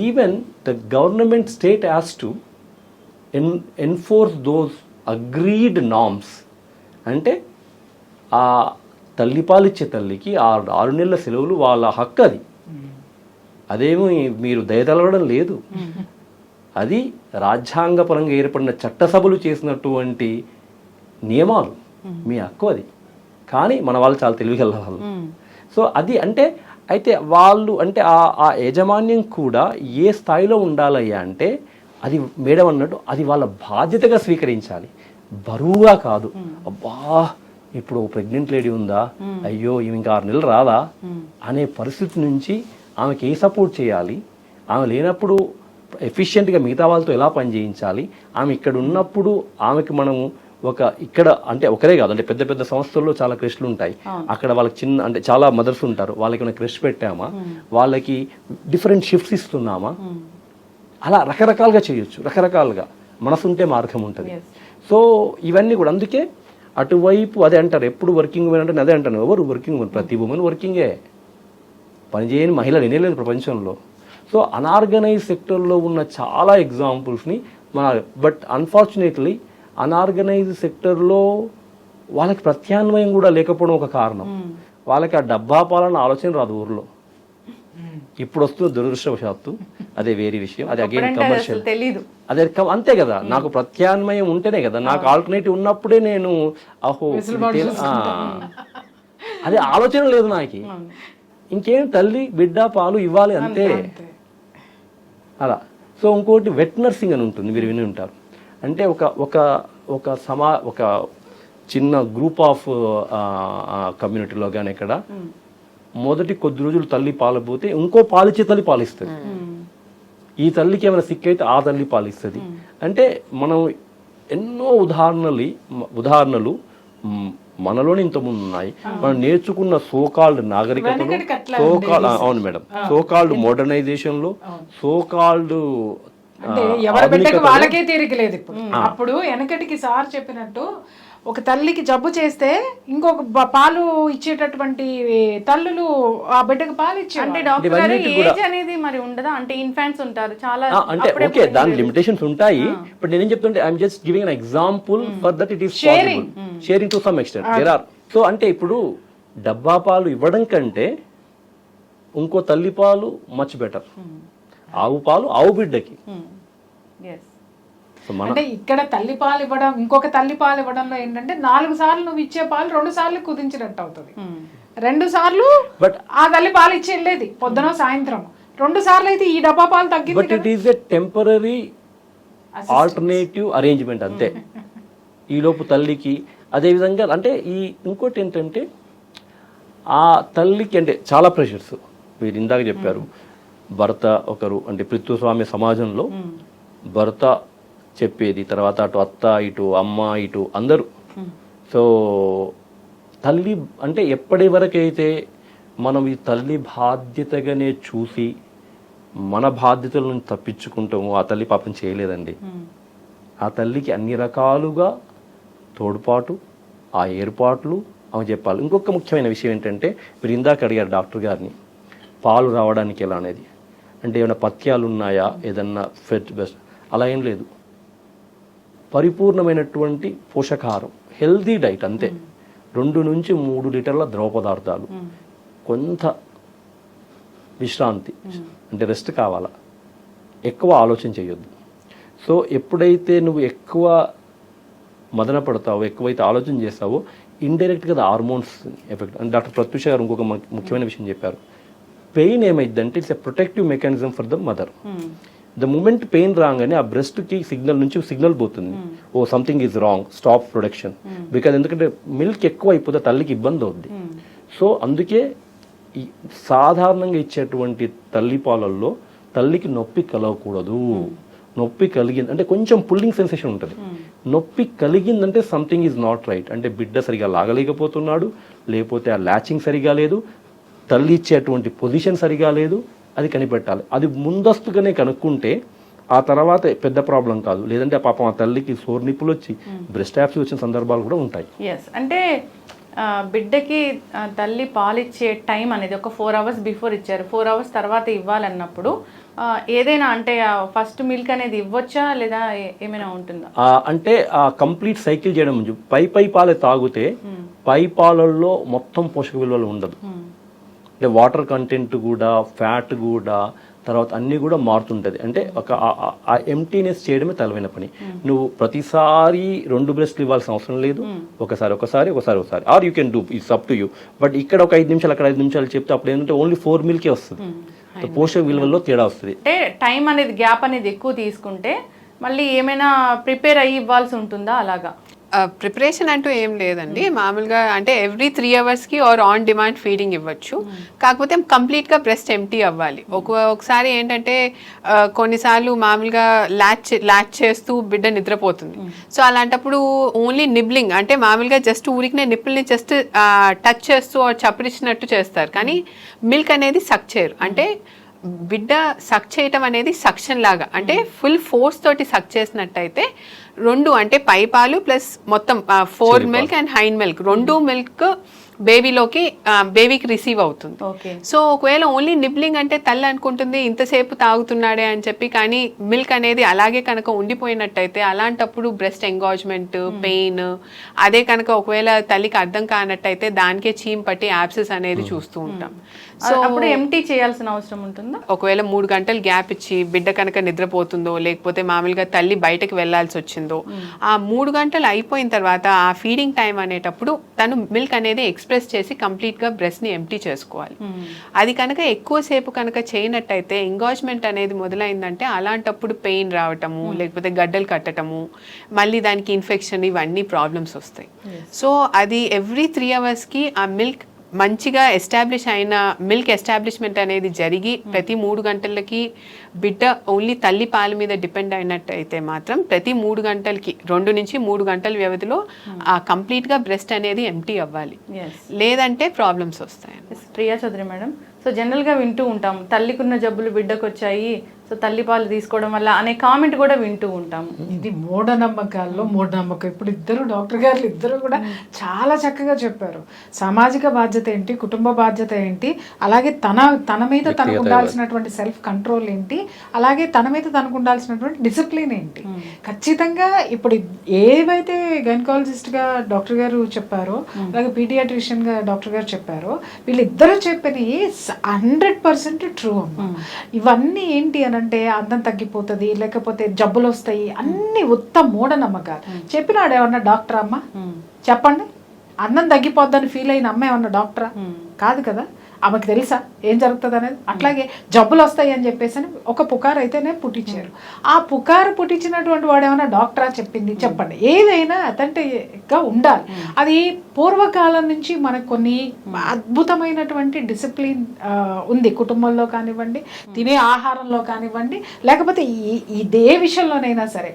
even the government state has to enforce those agreed norms. అంటే ఆ తల్లిపాలిచ్చే తల్లికి 6 నెలల సెలవులు వాళ్ళ హక్కు. అదేమి మీరు దయతలవడం లేదు. అది రాజ్యాంగపరంగా ఏర్పడిన చట్టసభలు చేసినటువంటి నియమాలు, మీ హక్కు అది. కానీ మన వాళ్ళు చాలా తెలివిగల వాళ్ళు. సో అది అంటే అయితే వాళ్ళు అంటే ఆ యాజమాన్యం కూడా ఏ స్థాయిలో ఉండాలయ్యా అంటే అది మేడం అన్నట్టు అది వాళ్ళ బాధ్యతగా స్వీకరించాలి, బరువుగా కాదు. అబ్బా ఇప్పుడు ప్రెగ్నెంట్ లేడీ ఉందా, అయ్యో ఈమె ఇంకా 6 నెలలు రాదా అనే పరిస్థితి నుంచి ఆమెకి ఏ సపోర్ట్ చేయాలి, ఆమె లేనప్పుడు ఎఫిషియెంట్గా మిగతా వాళ్ళతో ఎలా పని చేయించాలి, ఆమె ఇక్కడ ఉన్నప్పుడు ఆమెకి మనము ఇక్కడ అంటే ఒకరే కాదు, అంటే పెద్ద పెద్ద సంస్థల్లో చాలా క్రెష్లు ఉంటాయి. అక్కడ వాళ్ళకి చిన్న అంటే చాలా మదర్స్ ఉంటారు, వాళ్ళకి మనం క్రెష్ పెట్టామా, వాళ్ళకి డిఫరెంట్ షిఫ్ట్స్ ఇస్తున్నామా, అలా రకరకాలుగా చేయొచ్చు. రకరకాలుగా మనసుంటే మార్గం ఉంటుంది. సో ఇవన్నీ కూడా అందుకే అటువైపు అదే అంటారు, ఎప్పుడు వర్కింగ్ ఉమెన్ అంటే అదే అంటాను. ఎవరు వర్కింగ్ ఉమెన్? ప్రతి ఉమెన్ వర్కింగే, పనిచేయని మహిళలు వినేలేదు ప్రపంచంలో. సో అనార్గనైజ్ సెక్టర్లో ఉన్న చాలా ఎగ్జాంపుల్స్ని బట్ అన్ఫార్చునేట్లీ అనార్గనైజ్ సెక్టర్లో వాళ్ళకి ప్రత్యామ్నాయం కూడా లేకపోవడం ఒక కారణం. వాళ్ళకి ఆ డబ్బా పాలన ఆలోచన రాదు ఊర్లో. ఇప్పుడు వస్తుంది దురదృష్టవశాత్తు, అదే వేరే విషయం. అది అగైన్ కమర్షియల్, అదే అంతే కదా. నాకు ప్రత్యామ్నాయం ఉంటేనే కదా, నాకు ఆల్టర్నేటివ్ ఉన్నప్పుడే నేను అదే ఆలోచన లేదు నాకు. ఇంకేం తల్లి బిడ్డ పాలు ఇవ్వాలి అంతే అలా. సో ఇంకోటి వెట్ నర్సింగ్ అని ఉంటుంది, మీరు విని ఉంటారు. అంటే ఒక చిన్న గ్రూప్ ఆఫ్ కమ్యూనిటీలో కానీ ఇక్కడ మొదటి కొద్ది రోజులు తల్లి పాలపోతే ఇంకో పాలిచ్చే తల్లి పాలిస్తుంది. ఈ తల్లికి ఏమైనా సిక్ అయితే ఆ తల్లి పాలిస్తుంది. అంటే మనం ఎన్నో ఉదాహరణలు మనలోనే ఇంతకుముందు ఉన్నాయి. మనం నేర్చుకున్న సోకాల్డ్ నాగరికతలో, అవును మేడం, సోకాల్డ్ మోడర్నైజేషన్ లో, సోకాల్డ్ ఎవరి బిడ్డకి వాళ్ళకే తీరికలేదు ఇప్పుడు. అప్పుడు వెనకటికి సార్ చెప్పినట్టు ఒక తల్లికి జబ్బు చేస్తే ఇంకొక పాలు ఇచ్చేటటువంటి తల్లులు ఆ బిడ్డకు పాలు ఇచ్చే. అంటే డాక్టర్ ఏజ్ అనేది మరి ఉండదా? అంటే ఇన్ఫాంట్స్ ఉంటారు చాలా, అంటే ఓకే దాని లిమిటేషన్స్ ఉంటాయి. బట్ నేనేం చెప్తుంటే I'm just giving an example for that it is possible, sharing to some extent there are. So అంటే ఇప్పుడు డబ్బా పాలు ఇవ్వడం కంటే ఇంకో తల్లి పాలు మచ్ బెటర్. ఆవు పాలు ఆవు బిడ్డకి. అంటే ఇక్కడ తల్లి పాలు ఇవ్వడం, ఇంకొక తల్లి పాలు ఇవ్వడంలో ఏంటంటే 4 సార్లు నువ్వు ఇచ్చే పాలు 2 సార్లు కుదించినట్టు అవుతుంది. 2 సార్లు బట్ ఆ తల్లి పాలు ఇచ్చి వెళ్ళేది పొద్దున సాయంత్రం. 2 సార్లు అయితే ఈ డబ్బా పాలు తగ్గింది but it is a temporary alternative arrangement అంతే. ఈలోపు తల్లికి అదేవిధంగా అంటే ఇంకోటి ఏంటంటే ఆ తల్లికి అంటే చాలా ప్రెషర్స్ మీరు ఇందాక చెప్పారు. భర్త ఒకరు అంటే పితృస్వామ్య సమాజంలో భర్త చెప్పేది, తర్వాత అటు అత్త ఇటు అమ్మ ఇటు అందరూ. సో తల్లి అంటే ఎప్పటి వరకైతే మనం ఈ తల్లి బాధ్యతగానే చూసి మన బాధ్యతల నుంచి తప్పించుకుంటాము, ఆ తల్లి పాపం చేయలేదండి. ఆ తల్లికి అన్ని రకాలుగా తోడ్పాటు, ఆ ఏర్పాట్లు ఆమె చెప్పాలి. ఇంకొక ముఖ్యమైన విషయం ఏంటంటే మీరు ఇందాక అడిగారు డాక్టర్ గారిని పాలు రావడానికి ఎలా అనేది. అంటే ఏమైనా పథ్యాలు ఉన్నాయా, ఏదన్నా ఫెట్ బెస్ట్ అలా ఏం లేదు. పరిపూర్ణమైనటువంటి పోషకాహారం, హెల్దీ డైట్ అంతే. 2 నుంచి 3 లీటర్ల ద్రవ పదార్థాలు, కొంత విశ్రాంతి అంటే రెస్ట్ కావాలా, ఎక్కువ ఆలోచన చేయొద్దు. సో ఎప్పుడైతే నువ్వు ఎక్కువ మదన పడతావో, ఎక్కువైతే ఆలోచన చేస్తావో ఇండైరెక్ట్గా హార్మోన్స్ ఎఫెక్ట్. అంటే డాక్టర్ ప్రత్యూష గారు ఇంకొక ముఖ్యమైన విషయం చెప్పారు. పెయిన్ ఏమైందంటే it's a protective mechanism for the mother. The moment pain రాగానే ఆ బ్రెస్ట్కి సిగ్నల్ నుంచి సిగ్నల్ పోతుంది, oh something is wrong, stop production. Because ఎందుకంటే మిల్క్ ఎక్కువ అయిపోతే తల్లికి ఇబ్బంది అవుద్ది. సో అందుకే సాధారణంగా ఇచ్చేటువంటి తల్లి పాలల్లో తల్లికి నొప్పి కలగకూడదు. నొప్పి కలిగింది అంటే కొంచెం పుల్లింగ్ సెన్సేషన్ ఉంటుంది. నొప్పి కలిగిందంటే సంథింగ్ ఈజ్ నాట్ రైట్. అంటే బిడ్డ సరిగా లాగలేకపోతున్నాడు, లేకపోతే ఆ ల్యాచింగ్ సరిగా లేదు, తల్లి ఇచ్చేటువంటి పొజిషన్ సరిగా లేదు, అది కనిపెట్టాలి. అది ముందస్తుగానే కనుక్కుంటే ఆ తర్వాత పెద్ద ప్రాబ్లం కాదు. లేదంటే పాపం ఆ తల్లికి సోర్ నిప్పులు వచ్చి బ్రెస్ట్ యాప్స్ వచ్చిన సందర్భాలు కూడా ఉంటాయి. ఎస్, అంటే బిడ్డకి తల్లి పాలిచ్చే టైం అనేది ఒక 4 hours బిఫోర్ ఇచ్చారు, 4 hours తర్వాత ఇవ్వాలన్నప్పుడు ఏదైనా అంటే ఫస్ట్ మిల్క్ అనేది ఇవ్వచ్చా లేదా ఏమైనా ఉంటుందా? అంటే ఆ కంప్లీట్ సైకిల్ చేయడం ముందు పై పాలే తాగితే పై పాలల్లో మొత్తం పోషక విలువలు ఉండదు. అంటే వాటర్ కంటెంట్ కూడా, ఫ్యాట్ కూడా, తర్వాత అన్నీ కూడా మారుతుంటుంది. అంటే ఒక ఆ ఎంటీనెస్ చేయడమే తలమైన పని. నువ్వు ప్రతిసారి 2 బ్రెస్ట్లు ఇవ్వాల్సిన అవసరం లేదు. ఒకసారి or you can do, it's up to you. But ఇక్కడ ఒక 5 నిమిషాలు, అక్కడ 5 నిమిషాలు చెప్తే అప్పుడు ఏంటంటే ఓన్లీ 4 మిల్కే వస్తుంది. పోషక విలువల్లో తేడా వస్తుంది. అంటే టైం అనేది గ్యాప్ అనేది ఎక్కువ తీసుకుంటే మళ్ళీ ఏమైనా ప్రిపేర్ అయ్యి ఇవ్వాల్సి ఉంటుందా అలాగా? ప్రిపరేషన్ అంటూ ఏం లేదండి. మామూలుగా అంటే every 3 hours or on demand feeding ఇవ్వచ్చు. కాకపోతే కంప్లీట్గా బ్రెస్ట్ ఎంటీ అవ్వాలి. ఒకసారి ఏంటంటే కొన్నిసార్లు మామూలుగా ల్యాచ్ చేస్తూ బిడ్డ నిద్రపోతుంది. సో అలాంటప్పుడు ఓన్లీ నిబ్లింగ్ అంటే మామూలుగా జస్ట్ ఊరికినే నిప్పుల్ని జస్ట్ టచ్ చేస్తూ చప్పరిచ్చినట్టు చేస్తారు, కానీ మిల్క్ అనేది సక్ చేయరు. అంటే బిడ్డ సక్ చేయటం అనేది సక్షన్ లాగా, అంటే ఫుల్ ఫోర్స్ తోటి సక్ చేసినట్టయితే 2 అంటే పై పాలు ప్లస్ మొత్తం 4 milk and hind milk 2 milk బేబీకి రిసీవ్ అవుతుంది. సో ఒకవేళ ఓన్లీ నిబ్లింగ్ అంటే తల్లి అనుకుంటుంది ఇంతసేపు తాగుతున్నాడే అని చెప్పి, కానీ మిల్క్ అనేది అలాగే కనుక ఉండిపోయినట్టయితే అలాంటప్పుడు బ్రెస్ట్ ఎంగాజ్మెంట్, పెయిన్ అదే కనుక ఒకవేళ తల్లికి అర్థం కానట్టయితే దానికే చీమ్ పట్టి యాబ్సెస్ అనేది చూస్తూ ఉంటాం. సో అప్పుడు ఎంటీ చేయాల్సిన అవసరం ఉంటుందా? ఒకవేళ 3 గంటలు గ్యాప్ ఇచ్చి బిడ్డ కనుక నిద్రపోతుందో, లేకపోతే మామూలుగా తల్లి బయటకు వెళ్లాల్సి వచ్చిందో, ఆ 3 గంటలు అయిపోయిన తర్వాత ఆ ఫీడింగ్ టైం అనేటప్పుడు తను మిల్క్ అనేది ఎక్స్ప్రెస్ చేసి కంప్లీట్ గా బ్రెస్ట్ ని ఎంటీ చేసుకోవాలి. అది కనుక ఎక్కువసేపు కనుక చేయనట్టయితే ఎంగాజ్మెంట్ అనేది మొదలైందంటే అలాంటప్పుడు పెయిన్ రావటము, లేకపోతే గడ్డలు కట్టటము, మళ్ళీ దానికి ఇన్ఫెక్షన్, ఇవన్నీ ప్రాబ్లమ్స్ వస్తాయి. సో అది ఎవ్రీ 3 hours ఆ మిల్క్ మంచిగా ఎస్టాబ్లిష్ అయిన మిల్క్ ఎస్టాబ్లిష్మెంట్ అనేది జరిగి ప్రతి 3 గంటలకి బిడ్డ ఓన్లీ తల్లి పాల మీద డిపెండ్ అయినట్టయితే మాత్రం ప్రతి 3 గంటలకి 2 నుంచి 3 గంటల వ్యవధిలో ఆ కంప్లీట్ గా బ్రెస్ట్ అనేది ఎంటీ అవ్వాలి. లేదంటే ప్రాబ్లమ్స్ వస్తాయి. ప్రియా చౌదరి మేడం, సో జనరల్గా వింటూ ఉంటాం తల్లికున్న జబ్బులు బిడ్డకు వచ్చాయి, సో తల్లిపాలు తీసుకోవడం వల్ల అనే కామెంట్ కూడా వింటూ ఉంటాము. ఇది మూఢనమ్మకాల్లో మూఢనమ్మకం. ఇప్పుడు డాక్టర్ గారు ఇద్దరు కూడా చాలా చక్కగా చెప్పారు. సామాజిక బాధ్యత ఏంటి, కుటుంబ బాధ్యత ఏంటి, అలాగే తన మీద తనకు ఉండాల్సినటువంటి సెల్ఫ్ కంట్రోల్ ఏంటి, అలాగే తన మీద తనకు ఉండాల్సినటువంటి డిసిప్లిన్ ఏంటి. ఖచ్చితంగా ఇప్పుడు ఏవైతే గైనకాలజిస్ట్ గా డాక్టర్ గారు చెప్పారో, అలాగే పీడియాట్రిషియన్ గా డాక్టర్ గారు చెప్పారో, వీళ్ళిద్దరూ చెప్పినవి 100% ట్రూ అమ్మ. ఇవన్నీ ఏంటి అని అంటే అందం తగ్గిపోతుంది, లేకపోతే జబ్బులు వస్తాయి, అన్ని ఉత్త మూఢనమ్మకాలు. చెప్పినాడు ఏమన్నా డాక్టర్ అమ్మ? చెప్పండి. అందం తగ్గిపోద్దని ఫీల్ అయిన అమ్మ ఏమన్నా డాక్టరా? కాదు కదా. ఆమెకు తెలుసా ఏం జరుగుతుంది అనేది. అట్లాగే జబ్బులు వస్తాయి అని చెప్పేసి ఒక పుకారు అయితేనే పుట్టించారు. ఆ పుకారు పుట్టించినటువంటి వాడు ఏమైనా డాక్టరా చెప్పింది చెప్పండి. ఏదైనా అథెంటిక్గా ఉండాలి. అది పూర్వకాలం నుంచి మనకు కొన్ని అద్భుతమైనటువంటి డిసిప్లిన్ ఉంది, కుటుంబంలో కానివ్వండి, తినే ఆహారంలో కానివ్వండి, లేకపోతే ఇదే విషయంలోనైనా సరే.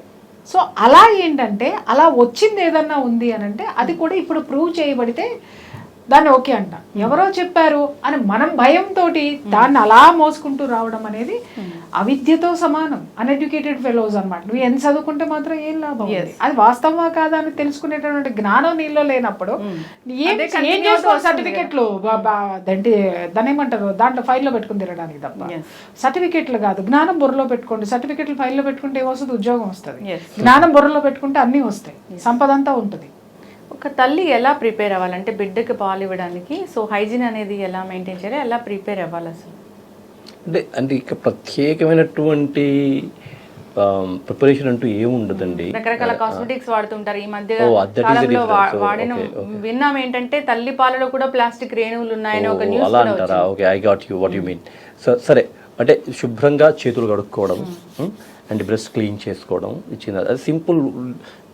సో అలా ఏంటంటే అలా వచ్చింది ఏదన్నా ఉంది అని అంటే అది కూడా ఇప్పుడు ప్రూవ్ చేయబడితే దాన్ని ఓకే అంట. ఎవరో చెప్పారు అని మనం భయంతో దాన్ని అలా మోసుకుంటూ రావడం అనేది అవిద్యతో సమానం. అన్ఎడ్యుకేటెడ్ ఫెలోస్ అనమాట. నువ్వు ఎంత చదువుకుంటే మాత్రం ఏం లాభం? అది వాస్తవమా కాదా అని తెలుసుకునేటటువంటి జ్ఞానం నీలో లేనప్పుడు ఏం చేస్తావు? సర్టిఫికెట్లు దాన్ని ఏమంటారు, దాంట్లో ఫైల్లో పెట్టుకుని తిరగడానికి తప్ప సర్టిఫికెట్లు కాదు. జ్ఞానం బుర్రలో పెట్టుకోండి. సర్టిఫికెట్లు ఫైల్లో పెట్టుకుంటే ఏమొస్తుంది? ఉద్యోగం వస్తుంది. జ్ఞానం బుర్రలో పెట్టుకుంటే అన్నీ వస్తాయి, సంపద అంతా ఉంటుంది. ఒక తల్లి ఎలా ప్రిపేర్ అవ్వాలంటే బిడ్డకి పాలు ఇవ్వడానికి? సో హైజీన్ అనేది ఎలా మెయింటైన్ చేయాలి, ఎలా ప్రిపేర్ అవ్వాలి అసలు? అంటే ఇక ప్రత్యేకమైనటువంటి ప్రిపరేషన్ అంటూ ఏముండదండి. రకరకాల కాస్మెటిక్స్ వాడుతుంటారు ఈ మధ్య కాలంలో వాడిన విన్నాం ఏంటంటే తల్లి పాలలో కూడా ప్లాస్టిక్ రేణువులు ఉన్నాయని ఒక న్యూస్. అలా అంటారా? Okay, I got you what you mean. సరే, అంటే శుభ్రంగా చేతులు కడుక్కోవడం అండ్ బ్రెస్ట్ క్లీన్ చేసుకోవడం ఇచ్చింది. అది simple,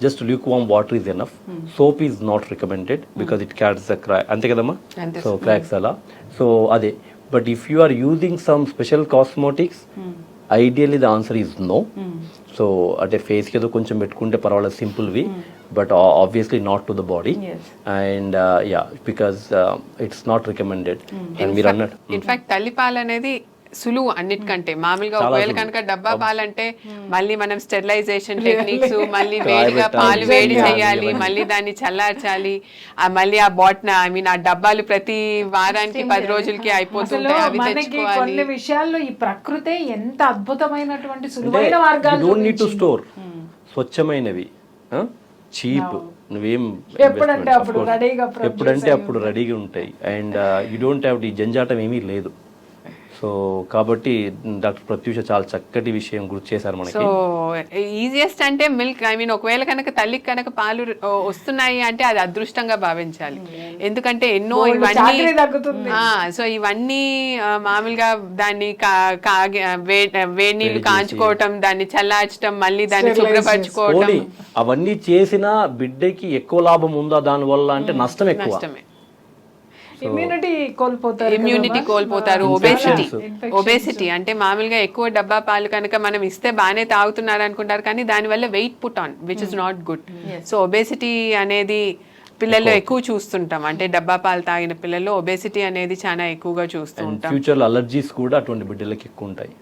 just lukewarm water is enough. Soap is not recommended because it cats the crack, అంతే కదమ్మా? సో క్రాక్స్ అలా. సో అదే. But if you are using some special cosmetics, ideally the answer is no. So అంటే ఫేస్కి ఏదో కొంచెం పెట్టుకుంటే పర్వాలేదు, సింపుల్వి, but obviously not to the body. And yeah, because it's not recommended. And మీరు అన్నట్టు ఇన్ఫాక్ట్ తల్లిపాలు అనేది సులువు అన్నిటికంటే. మామూలుగా ఒకవేళ కనుక డబ్బా పాలంటే మళ్ళీ మనం స్టెరిలైజేషన్ టెక్నిక్స్, మళ్ళీ వేడిగా పాలు వేడి చేయాలి, మళ్ళీ దాన్ని చల్లార్చాలి, మళ్ళీ ఆ బాటిల్ ఆ డబ్బాలు ప్రతి వారానికి 10 రోజులకి అయిపోతుంటాయి, అవి తెచ్చుకోవాలి. కొన్ని విషయాల్లో ఈ ప్రకృతే ఎంత అద్భుతమైనటువంటి సులువైన మార్గాలు. Don't need to store. స్వచ్ఛమైనవి, చీప్, నువ్వేం ఎప్పుడంటే అప్పుడు రెడీగా ఉంటాయి. అండ్ యూ డోంట్ హ్యావ్ ఈ జంజాటం ఏమీ లేదు. సో కాబట్టి డాక్టర్ ప్రత్యూష చాలా చక్కటి విషయం గుర్తు చేశారు మనకి. సో ఈజియెస్ట్ అంటే మిల్క్. ఐ మీన్ ఒకవేళ కనుక తల్లికి కనుక పాలు వస్తున్నాయి అంటే అది అదృష్టంగా భావించాలి. ఎందుకంటే ఎన్నో ఇవన్నీ సో ఇవన్నీ మామూలుగా దాన్ని వేడి నీళ్లు కాంచుకోవటం, దాన్ని చల్లార్చడం, మళ్ళీ దాన్ని శుభ్రపరచుకోవటం, అవన్నీ చేసినా బిడ్డకి ఎక్కువ లాభం ఉందా దాని వల్ల అంటే నష్టం ఎక్కువ. నష్టమే. ఇమ్యూనిటీ కోల్పోతారు. ఒబేసిటీ అంటే మామూలుగా ఎక్కువ డబ్బా పాలు కనుక మనం ఇస్తే బాగానే తాగుతున్నారు అనుకుంటారు, కానీ దానివల్ల weight put on which is not good. So obesity అనేది పిల్లల్లో ఎక్కువ చూస్తుంటాం. అంటే డబ్బా పాలు తాగిన పిల్లల్లో ఒబేసిటీ అనేది చాలా ఎక్కువగా చూస్తూ ఉంటాం. ఫ్యూచర్ అలర్జీస్ కూడా అటువంటి బిడ్డలకి ఎక్కువ ఉంటాయి.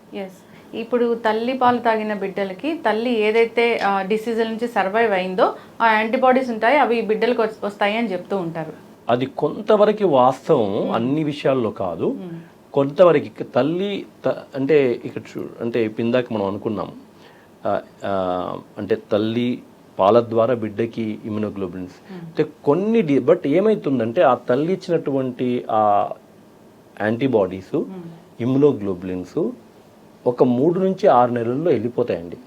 ఇప్పుడు తల్లి పాలు తాగిన బిడ్డలకి తల్లి ఏదైతే డిసీజ్ నుంచి సర్వైవ్ అయిందో ఆ యాంటీబాడీస్ ఉంటాయి, అవి బిడ్డలకు వస్తాయి అని చెప్తూ ఉంటారు. అది కొంతవరకు వాస్తవం, అన్ని విషయాల్లో కాదు. కొంతవరకు తల్లి అంటే ఇక్కడ అంటే ఇందాక మనం అనుకున్నాం, అంటే తల్లి పాల ద్వారా బిడ్డకి ఇమ్యునోగ్లోబులిన్స్ అంటే కొన్ని బట్ ఏమవుతుందంటే ఆ తల్లి ఇచ్చినటువంటి ఆ యాంటీబాడీస్, ఇమ్యునోగ్లోబులిన్స్ ఒక 3 నుంచి 6 నెలల్లో వెళ్ళిపోతాయండి.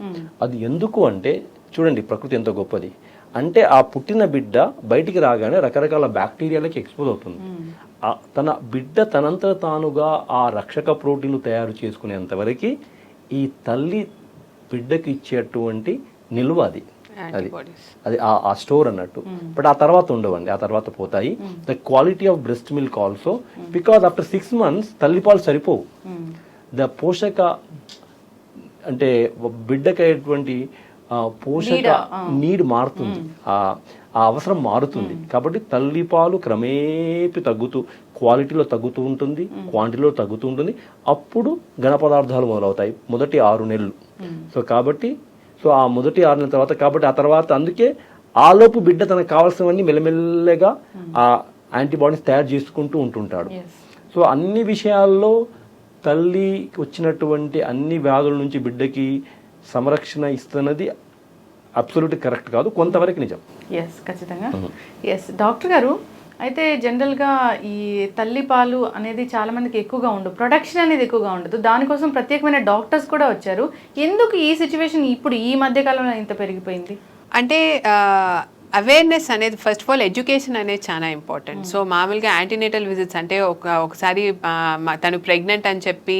అది ఎందుకు అంటే చూడండి, ప్రకృతి ఎంత గొప్పది. అంటే ఆ పుట్టిన బిడ్డ బయటికి రాగానే రకరకాల బ్యాక్టీరియాలకి ఎక్స్పోజ్ అవుతుంది. తన బిడ్డ తనంతట తానుగా ఆ రక్షక ప్రోటీన్లు తయారు చేసుకునేంత వరకు ఈ తల్లి బిడ్డకి ఇచ్చేటువంటి నిల్వ అది ఆ స్టోర్ అన్నట్టు. బట్ ఆ తర్వాత ఉండవండి, ఆ తర్వాత పోతాయి. The quality of breast milk also, because after 6 months తల్లిపాలు సరిపోవు. ద పోషక అంటే బిడ్డకయ్యేటువంటి పోషక నీడ్ మారుతుంది, ఆ అవసరం మారుతుంది. కాబట్టి తల్లిపాలు క్రమేపీ క్వాలిటీలో తగ్గుతూ ఉంటుంది, క్వాంటిటీలో తగ్గుతూ ఉంటుంది. అప్పుడు ఘన పదార్థాలు మొదలవుతాయి మొదటి 6 నెలలు. సో కాబట్టి ఆ మొదటి 6 నెలల తర్వాత, కాబట్టి ఆ తర్వాత అందుకే ఆలోపు బిడ్డ తనకు కావాల్సినవన్నీ మెల్లమెల్లగా ఆ యాంటీబాడీస్ తయారు చేసుకుంటూ ఉంటుంటాడు. సో అన్ని విషయాల్లో తల్లికి వచ్చినటువంటి అన్ని వ్యాధుల నుంచి బిడ్డకి సంరక్షణ ఇస్తున్నది అబ్సల్యూట్ కరెక్ట్ కాదు, కొంతవరకు నిజం. ఖచ్చితంగా. డాక్టర్ గారు, అయితే జనరల్గా ఈ తల్లిపాలు అనేది చాలా మందికి ఎక్కువగా ఉండదు, ప్రొడక్షన్ అనేది ఎక్కువగా ఉండదు. దానికోసం ప్రత్యేకమైన డాక్టర్స్ కూడా వచ్చారు. ఎందుకు ఈ సిచ్యువేషన్ ఇప్పుడు ఈ మధ్య కాలంలో ఇంత పెరిగిపోయింది? అంటే అవేర్నెస్ అనేది ఫస్ట్ ఆఫ్ ఆల్ ఎడ్యుకేషన్ అనేది చాలా ఇంపార్టెంట్. సో మామూలుగా యాంటీనేటల్ విజిట్స్ అంటే ఒకసారి తను ప్రెగ్నెంట్ అని చెప్పి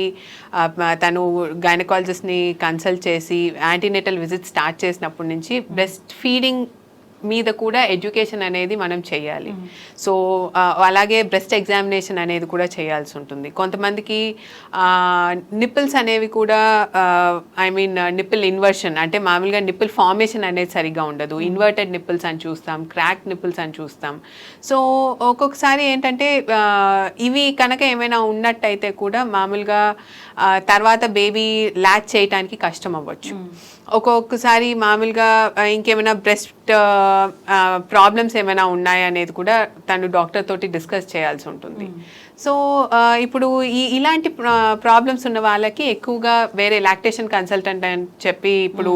తను గైనకాలజిస్ట్ని కన్సల్ట్ చేసి యాంటీనేటల్ విజిట్ స్టార్ట్ చేసినప్పటి నుంచి బ్రెస్ట్ ఫీడింగ్ మీద కూడా ఎడ్యుకేషన్ అనేది మనం చేయాలి. సో అలాగే బ్రెస్ట్ ఎగ్జామినేషన్ అనేది కూడా చేయాల్సి ఉంటుంది. కొంతమందికి నిప్పుల్స్ అనేవి కూడా నిప్పుల్ ఇన్వర్షన్ అంటే మామూలుగా నిప్పుల్ ఫార్మేషన్ అనేది సరిగ్గా ఉండదు. ఇన్వర్టెడ్ నిప్పుల్స్ అని చూస్తాం, క్రాక్ నిప్పుల్స్ అని చూస్తాం. సో ఒక్కొక్కసారి ఏంటంటే ఇవి కనుక ఏమైనా ఉన్నట్టయితే కూడా మామూలుగా తర్వాత బేబీ ల్యాచ్ చేయడానికి కష్టం అవ్వచ్చు. ఒక్కొక్కసారి మామూలుగా ఇంకేమైనా బ్రెస్ట్ ప్రాబ్లమ్స్ ఏమైనా ఉన్నాయా అనేది కూడా తను డాక్టర్ తోటి డిస్కస్ చేయాల్సి ఉంటుంది. సో ఇప్పుడు ఇలాంటి ప్రాబ్లమ్స్ ఉన్న వాళ్ళకి ఎక్కువగా వేరే లాక్టేషన్ కన్సల్టెంట్ అని చెప్పి ఇప్పుడు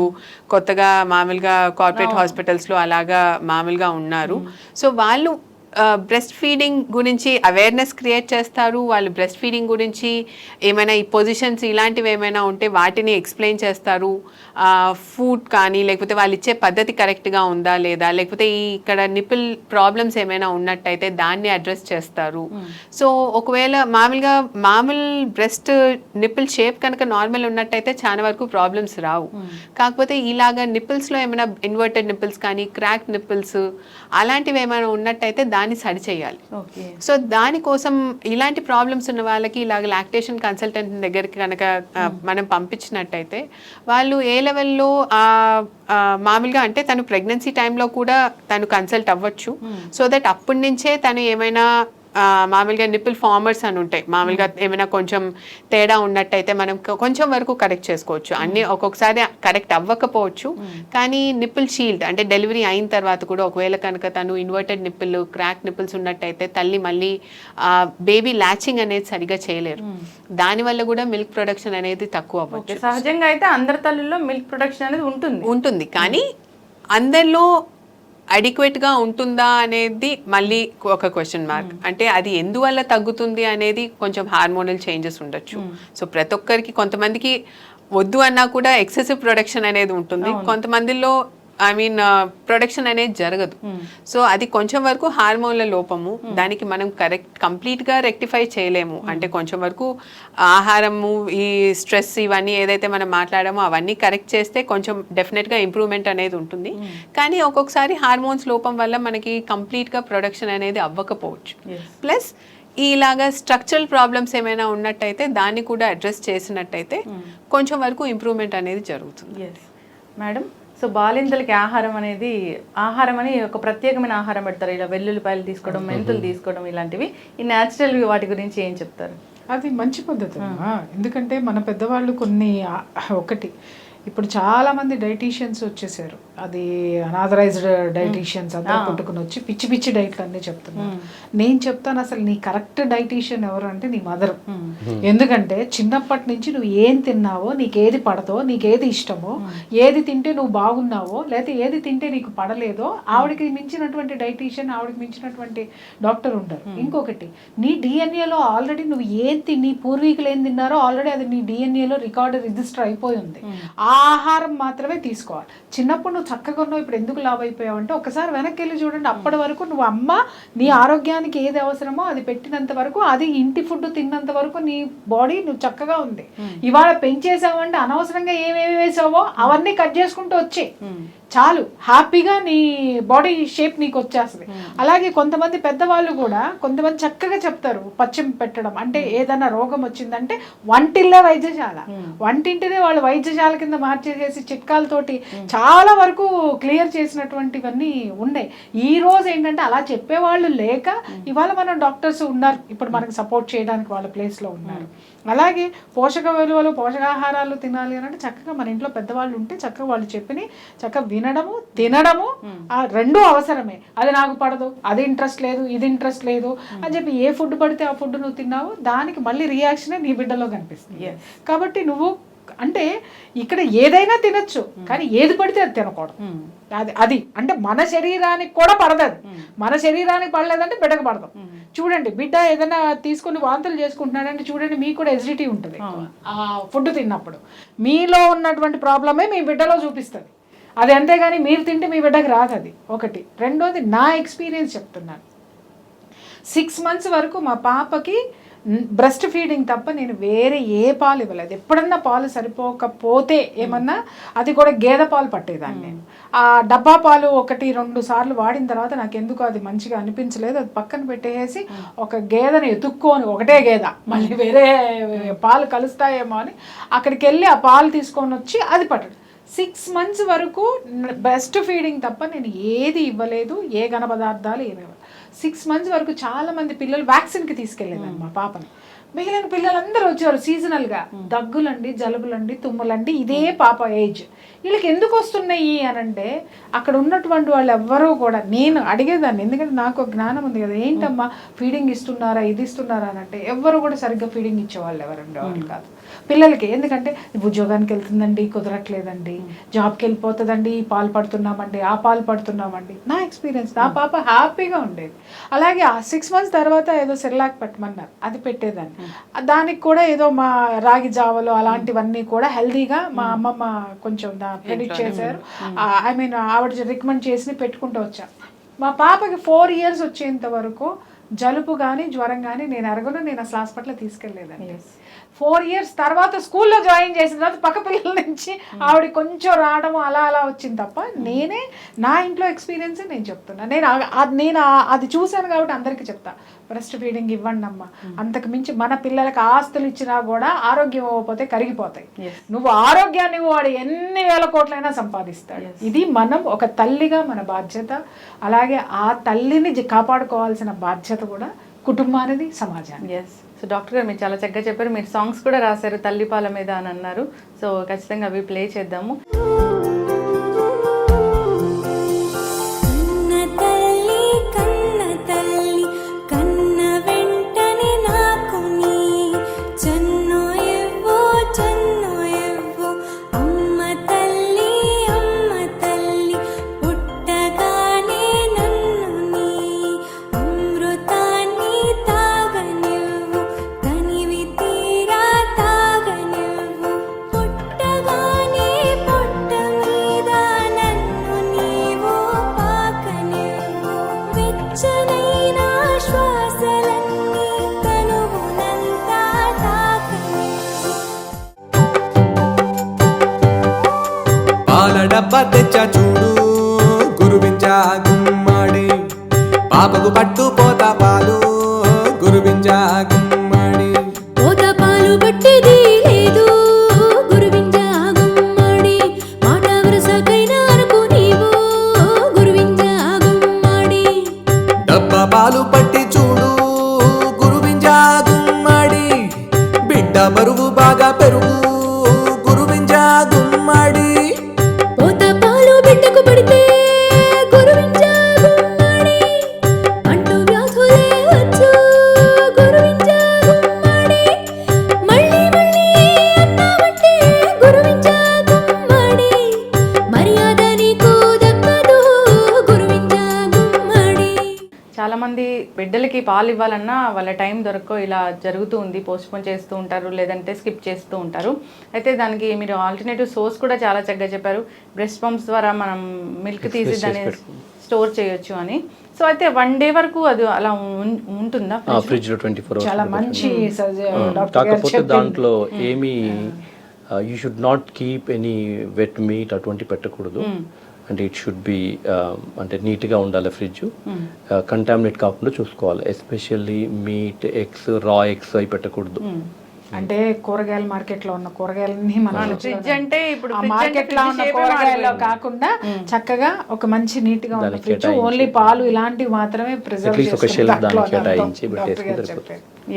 కొత్తగా మామూలుగా కార్పొరేట్ హాస్పిటల్స్లో అలాగా మామూలుగా ఉన్నారు. సో వాళ్ళు బ్రెస్ట్ ఫీడింగ్ గురించి అవేర్నెస్ క్రియేట్ చేస్తారు. వాళ్ళు బ్రెస్ట్ ఫీడింగ్ గురించి ఏమైనా ఈ పొజిషన్స్ ఇలాంటివి ఏమైనా ఉంటే వాటిని ఎక్స్ప్లెయిన్ చేస్తారు. ఫుడ్ కానీ లేకపోతే వాళ్ళు ఇచ్చే పద్ధతి కరెక్ట్గా ఉందా లేదా, లేకపోతే ఇక్కడ నిపుల్ ప్రాబ్లమ్స్ ఏమైనా ఉన్నట్టయితే దాన్ని అడ్రస్ చేస్తారు. సో ఒకవేళ మామూలు బ్రెస్ట్ నిపుల్ షేప్ కనుక నార్మల్ ఉన్నట్టయితే చాలా వరకు ప్రాబ్లమ్స్ రావు. కాకపోతే ఇలాగా నిపుల్స్లో ఏమైనా ఇన్వర్టెడ్ నిపుల్స్ కానీ క్రాక్ నిపుల్స్ అలాంటివి ఏమైనా ఉన్నట్టయితే దాన్ని సరి చేయాలి. సో దానికోసం ఇలాంటి ప్రాబ్లమ్స్ ఉన్న వాళ్ళకి ఇలాగ లాక్టేషన్ కన్సల్టెంట్ దగ్గరికి కనుక మనం పంపించినట్టయితే వాళ్ళు ఏ లెవెల్లో మామూలుగా అంటే తను ప్రెగ్నెన్సీ టైంలో కూడా తను కన్సల్ట్ అవ్వచ్చు. సో దట్ అప్పటి నుంచే తను ఏమైనా మామూలుగా నిపుల్ ఫార్మర్స్ అని ఉంటాయి, మామూలుగా ఏమైనా కొంచెం తేడా ఉన్నట్టయితే మనం కొంచెం వరకు కరెక్ట్ చేసుకోవచ్చు. అన్ని ఒక్కొక్కసారి కరెక్ట్ అవ్వకపోవచ్చు, కానీ నిపుల్ షీల్డ్ అంటే డెలివరీ అయిన తర్వాత కూడా ఒకవేళ కనుక తను ఇన్వర్టెడ్ నిపుల్ క్రాక్ నిపుల్స్ ఉన్నట్టయితే తల్లి మళ్ళీ బేబీ ల్యాచింగ్ అనేది సరిగా చేయలేరు. దానివల్ల కూడా మిల్క్ ప్రొడక్షన్ అనేది తక్కువ అవ్వచ్చు. సహజంగా అయితే అందరి తల్లుల్లో మిల్క్ ప్రొడక్షన్ అనేది ఉంటుంది కానీ అందరిలో అడిక్వేట్గా ఉంటుందా అనేది మళ్ళీ ఒక క్వశ్చన్ మార్క్. అంటే అది ఎందువల్ల తగ్గుతుంది అనేది కొంచెం హార్మోనల్ చేంజెస్ ఉండొచ్చు. సో ప్రతి ఒక్కరికి కొంతమందికి వద్దు అన్నా కూడా ఎక్సెసివ్ ప్రొడక్షన్ అనేది ఉంటుంది, కొంతమందిలో ప్రొడక్షన్ అనేది జరగదు. సో అది కొంచెం వరకు హార్మోన్ల లోపము, దానికి మనం కంప్లీట్గా రెక్టిఫై చేయలేము. అంటే కొంచెం వరకు ఆహారము, ఈ స్ట్రెస్ ఇవన్నీ ఏదైతే మనం మాట్లాడామో అవన్నీ కరెక్ట్ చేస్తే కొంచెం డెఫినెట్గా ఇంప్రూవ్మెంట్ అనేది ఉంటుంది. కానీ ఒక్కొక్కసారి హార్మోన్స్ లోపం వల్ల మనకి కంప్లీట్గా ప్రొడక్షన్ అనేది అవ్వకపోవచ్చు. ప్లస్ ఇలాగా స్ట్రక్చరల్ ప్రాబ్లమ్స్ ఏమైనా ఉన్నట్టయితే దాన్ని కూడా అడ్రస్ చేసినట్టయితే కొంచెం వరకు ఇంప్రూవ్మెంట్ అనేది జరుగుతుంది. మేడం, సో బాలింతలకి ఆహారం అని ఒక ప్రత్యేకమైన ఆహారం పెడతారు. ఇలా వెల్లుల్లిపాయలు తీసుకోవడం, మెంతులు తీసుకోవడం, ఇలాంటివి ఈ న్యాచురల్ వాటి గురించి ఏం చెప్తారు? అది మంచి పద్ధతి. ఎందుకంటే మన పెద్దవాళ్ళు కొన్ని ఇప్పుడు చాలా మంది డైటీషియన్స్ వచ్చేసారు. అది అనాథరైజ్డ్ డైటీషియన్స్ అందరూ పుట్టుకుని వచ్చి పిచ్చి పిచ్చి డైట్లు అన్నీ చెప్తున్నారు. నేను చెప్తాను అసలు నీ కరెక్ట్ డైటీషియన్ ఎవరు అంటే నీ మదర్. ఎందుకంటే చిన్నప్పటి నుంచి నువ్వు ఏం తిన్నావో, నీకు ఏది పడదో, నీకు ఏది ఇష్టమో, ఏది తింటే నువ్వు బాగున్నావో, లేకపోతే ఏది తింటే నీకు పడలేదో ఆవిడకి మించినటువంటి డైటీషియన్, ఆవిడకి మించినటువంటి డాక్టర్ ఉంటారు. ఇంకొకటి, నీ డిఎన్ఏలో ఆల్రెడీ నువ్వు నీ పూర్వీకులు ఏం తిన్నారో ఆల్రెడీ అది నీ డిఎన్ఏలో రికార్డు రిజిస్టర్ అయిపోయి ఉంది. ఆహారం మాత్రమే తీసుకోవాలి. చిన్నప్పుడు నువ్వు చక్కగా ఉన్నావు, ఇప్పుడు ఎందుకు లావ్ అయిపోయావు అంటే ఒకసారి వెనక్కి వెళ్ళి చూడండి. అప్పటి వరకు నువ్వు అమ్మ నీ ఆరోగ్యానికి ఏది అవసరమో అది పెట్టినంత వరకు, అది ఇంటి ఫుడ్ తిన్నంత వరకు నీ బాడీ నువ్వు చక్కగా ఉంది. ఇవాళ పెంచేసావంటే అనవసరంగా ఏమేమి వేసావో అవన్నీ కట్ చేసుకుంటూ వచ్చే చాలు, హ్యాపీగా నీ బాడీ షేప్ నీకు వచ్చేస్తుంది. అలాగే కొంతమంది పెద్దవాళ్ళు కూడా కొంతమంది చక్కగా చెప్తారు పచ్చిం పెట్టడం అంటే ఏదైనా రోగం వచ్చిందంటే వంటిల్లే వైద్యశాల, వంటింటినే వాళ్ళు వైద్యశాల కింద మార్చేసేసి చిట్కాలతోటి చాలా వరకు క్లియర్ చేసినటువంటివన్నీ ఉన్నాయి. ఈ రోజు ఏంటంటే అలా చెప్పేవాళ్ళు లేక ఇవాళ మనం డాక్టర్స్ ఉన్నారు, ఇప్పుడు మనకు సపోర్ట్ చేయడానికి వాళ్ళ ప్లేస్లో ఉన్నారు. అలాగే పోషక విలువలు, పోషకాహారాలు తినాలి అని అంటే చక్కగా మన ఇంట్లో పెద్దవాళ్ళు ఉంటే చక్కగా వాళ్ళు చెప్పిని చక్కగా వినడము, తినడము ఆ రెండూ అవసరమే. అది నాకు పడదు, అది ఇంట్రెస్ట్ లేదు, ఇది ఇంట్రెస్ట్ లేదు అని చెప్పి ఏ ఫుడ్ పడితే ఆ ఫుడ్ నువ్వు తిన్నావు దానికి మళ్ళీ రియాక్షనే నీ బిడ్డలో కనిపిస్తుంది. కాబట్టి నువ్వు అంటే ఇక్కడ ఏదైనా తినొచ్చు, కానీ ఏది పడితే అది తినకూడదు. అది అంటే మన శరీరానికి కూడా పడదు. అది మన శరీరానికి పడలేదంటే బిడ్డకు పడదు. చూడండి, బిడ్డ ఏదైనా తీసుకుని వాంతులు చేసుకుంటున్నాడంటే చూడండి మీకు కూడా ఎసిడిటీ ఉంటుంది ఆ ఫుడ్ తిన్నప్పుడు. మీలో ఉన్నటువంటి ప్రాబ్లమే మీ బిడ్డలో చూపిస్తుంది. అది అంతేగాని మీరు తింటే మీ బిడ్డకి రాదు, అది ఒకటి. రెండోది నా ఎక్స్పీరియన్స్ చెప్తున్నాను. 6 months వరకు మా పాపకి బ్రెస్ట్ ఫీడింగ్ తప్ప నేను వేరే ఏ పాలు ఇవ్వలేదు. ఎప్పుడన్నా పాలు సరిపోకపోతే ఏమన్నా అది కూడా గేదె పాలు పట్టేదాన్ని నేను. ఆ డబ్బా పాలు 1-2 సార్లు వాడిన తర్వాత నాకు ఎందుకు అది మంచిగా అనిపించలేదు, అది పక్కన పెట్టేసి ఒక గేదెని ఎత్తుక్కొని, ఒకటే గేదె మళ్ళీ వేరే పాలు కలుస్తాయేమో అని అక్కడికి వెళ్ళి ఆ పాలు తీసుకొని వచ్చి అది పట్టడు. 6 months వరకు బ్రెస్ట్ ఫీడింగ్ తప్ప నేను ఏది ఇవ్వలేదు, ఏ ఘన పదార్థాలు ఏమి ఇవ్వలేదు. 6 months వరకు చాలా మంది పిల్లలు వ్యాక్సిన్కి తీసుకెళ్ళేదాన్ని మా పాపని. మిగిలిన పిల్లలందరూ వచ్చారు సీజనల్గా, దగ్గులండి, జలుబులండి, తుమ్ములండి, ఇదే పాప ఏజ్. వీళ్ళకి ఎందుకు వస్తున్నాయి అని అంటే అక్కడ ఉన్నటువంటి వాళ్ళు ఎవ్వరూ కూడా, నేను అడిగేదాన్ని ఎందుకంటే నాకు జ్ఞానం ఉంది కదా, ఏంటమ్మా ఫీడింగ్ ఇస్తున్నారా, ఇది ఇస్తున్నారా అని అంటే ఎవ్వరు కూడా సరిగ్గా ఫీడింగ్ ఇచ్చేవాళ్ళు ఎవరు ఉండేవాళ్ళు కాదు పిల్లలకి. ఎందుకంటే ఉద్యోగానికి వెళ్తుందండి, కుదరట్లేదండి, జాబ్కి వెళ్ళిపోతుందండి, పాలు పడుతున్నామండి, ఆ పాలు పడుతున్నామండి. నా ఎక్స్పీరియన్స్, నా పాప హ్యాపీగా ఉండేది. అలాగే ఆ 6 months తర్వాత ఏదో సెర్లాక్ పెట్టమన్నారు, అది పెట్టేదాన్ని. దానికి కూడా ఏదో మా రాగి జావలు అలాంటివన్నీ కూడా హెల్దీగా మా అమ్మమ్మ కొంచెం ప్రెడిక్ట్ చేశారు. ఐ మీన్ ఆవిడ రికమెండ్ చేసి పెట్టుకుంటూ వచ్చా. మా పాపకి 4 years వచ్చేంత వరకు జలుబు కానీ జ్వరం కానీ నేను అరగను, నేను అసలు హాస్పిటల్ తీసుకెళ్ళలేదండి. 4 years తర్వాత స్కూల్లో జాయిన్ చేసిన తర్వాత పక్క పిల్లల నుంచి ఆవిడ కొంచెం రావడం అలా అలా వచ్చింది తప్ప, నేనే నా ఇంట్లో ఎక్స్పీరియన్స్ నేను చెప్తున్నా. నేను అది చూశాను కాబట్టి అందరికీ చెప్తా, బ్రెస్ట్ ఫీడింగ్ ఇవ్వండి అమ్మా. అంతకు మించి మన పిల్లలకి ఆస్తులు ఇచ్చినా కూడా ఆరోగ్యం ఇవ్వకపోతే కరిగిపోతాయి. నువ్వు ఆరోగ్యాన్ని వాడు ఎన్ని వేల కోట్లైనా సంపాదిస్తాడు. ఇది మనం ఒక తల్లిగా మన బాధ్యత. అలాగే ఆ తల్లిని కాపాడుకోవాల్సిన బాధ్యత కూడా కుటుంబానికి, సమాజానికి. సో డాక్టర్ గారు మీరు చాలా చక్కగా చెప్పారు. మీరు సాంగ్స్ కూడా రాశారు తల్లిపాల మీద అని అన్నారు. సో ఖచ్చితంగా అవి ప్లే చేద్దాము. డబ్బా తెచ్చా చూడు గురువించా గుమ్మడి, పాపకు పట్టు పోతా పాలు గురువించా గుమ్మడి. పోతా పాలు పట్టేది లేదు గురువించా గుమ్మడి, మాట వరుసకైనా అనుకో నీవు గురువించా గుమ్మడి. డబ్బా పాలు పట్టి చూడు గురువించా గుమ్మడి, బిడ్డ బరువు బాగా పెరుగు గురువించా గుమ్మడి. చాలామంది బిడ్డలకి పాలు ఇవ్వాలన్నా వాళ్ళ టైం దొరకో ఇలా జరుగుతూ ఉంది, పోస్ట్పోన్ చేస్తూ ఉంటారు, లేదంటే స్కిప్ చేస్తూ ఉంటారు. అయితే దానికి మీరు ఆల్టర్నేటివ్ సోర్స్ కూడా చాలా చక్కగా చెప్పారు. బ్రెస్ట్ పంప్స్ ద్వారా మనం మిల్క్ తీసి దాన్ని స్టోర్ చేయొచ్చు అని. సో అయితే 1 day వరకు అది అలా ఉంటుందా ఫ్రిడ్జ్ లో 24 hours? చాలా మంచి కాకపోతే దాంట్లో ఏమి you should not keep any wet meat అటువంటి పెట్టకూడదు. అంటే ఇట్ షుడ్ బి అంటే నీట్గా ఉండాలి ఫ్రిడ్జ్, కంటామినేట్ కాకుండా చూసుకోవాలి. ఎస్పెషల్లీ మీట్, ఎగ్స్, రా ఎగ్స్ అవి పెట్టకూడదు. అంటే కూరగాయల మార్కెట్ లో ఉన్న కూరగాయలన్నీ మన ఫ్రిడ్జ్ అంటే ఇప్పుడు మార్కెట్ లో ఉన్న కూరగాయల్లో కాకుండా చక్కగా ఒక మంచి నీట్ గా ఉన్న ఫ్రిడ్జ్, ఓన్లీ పాలు ఇలాంటివి మాత్రమే ప్రిజర్వ్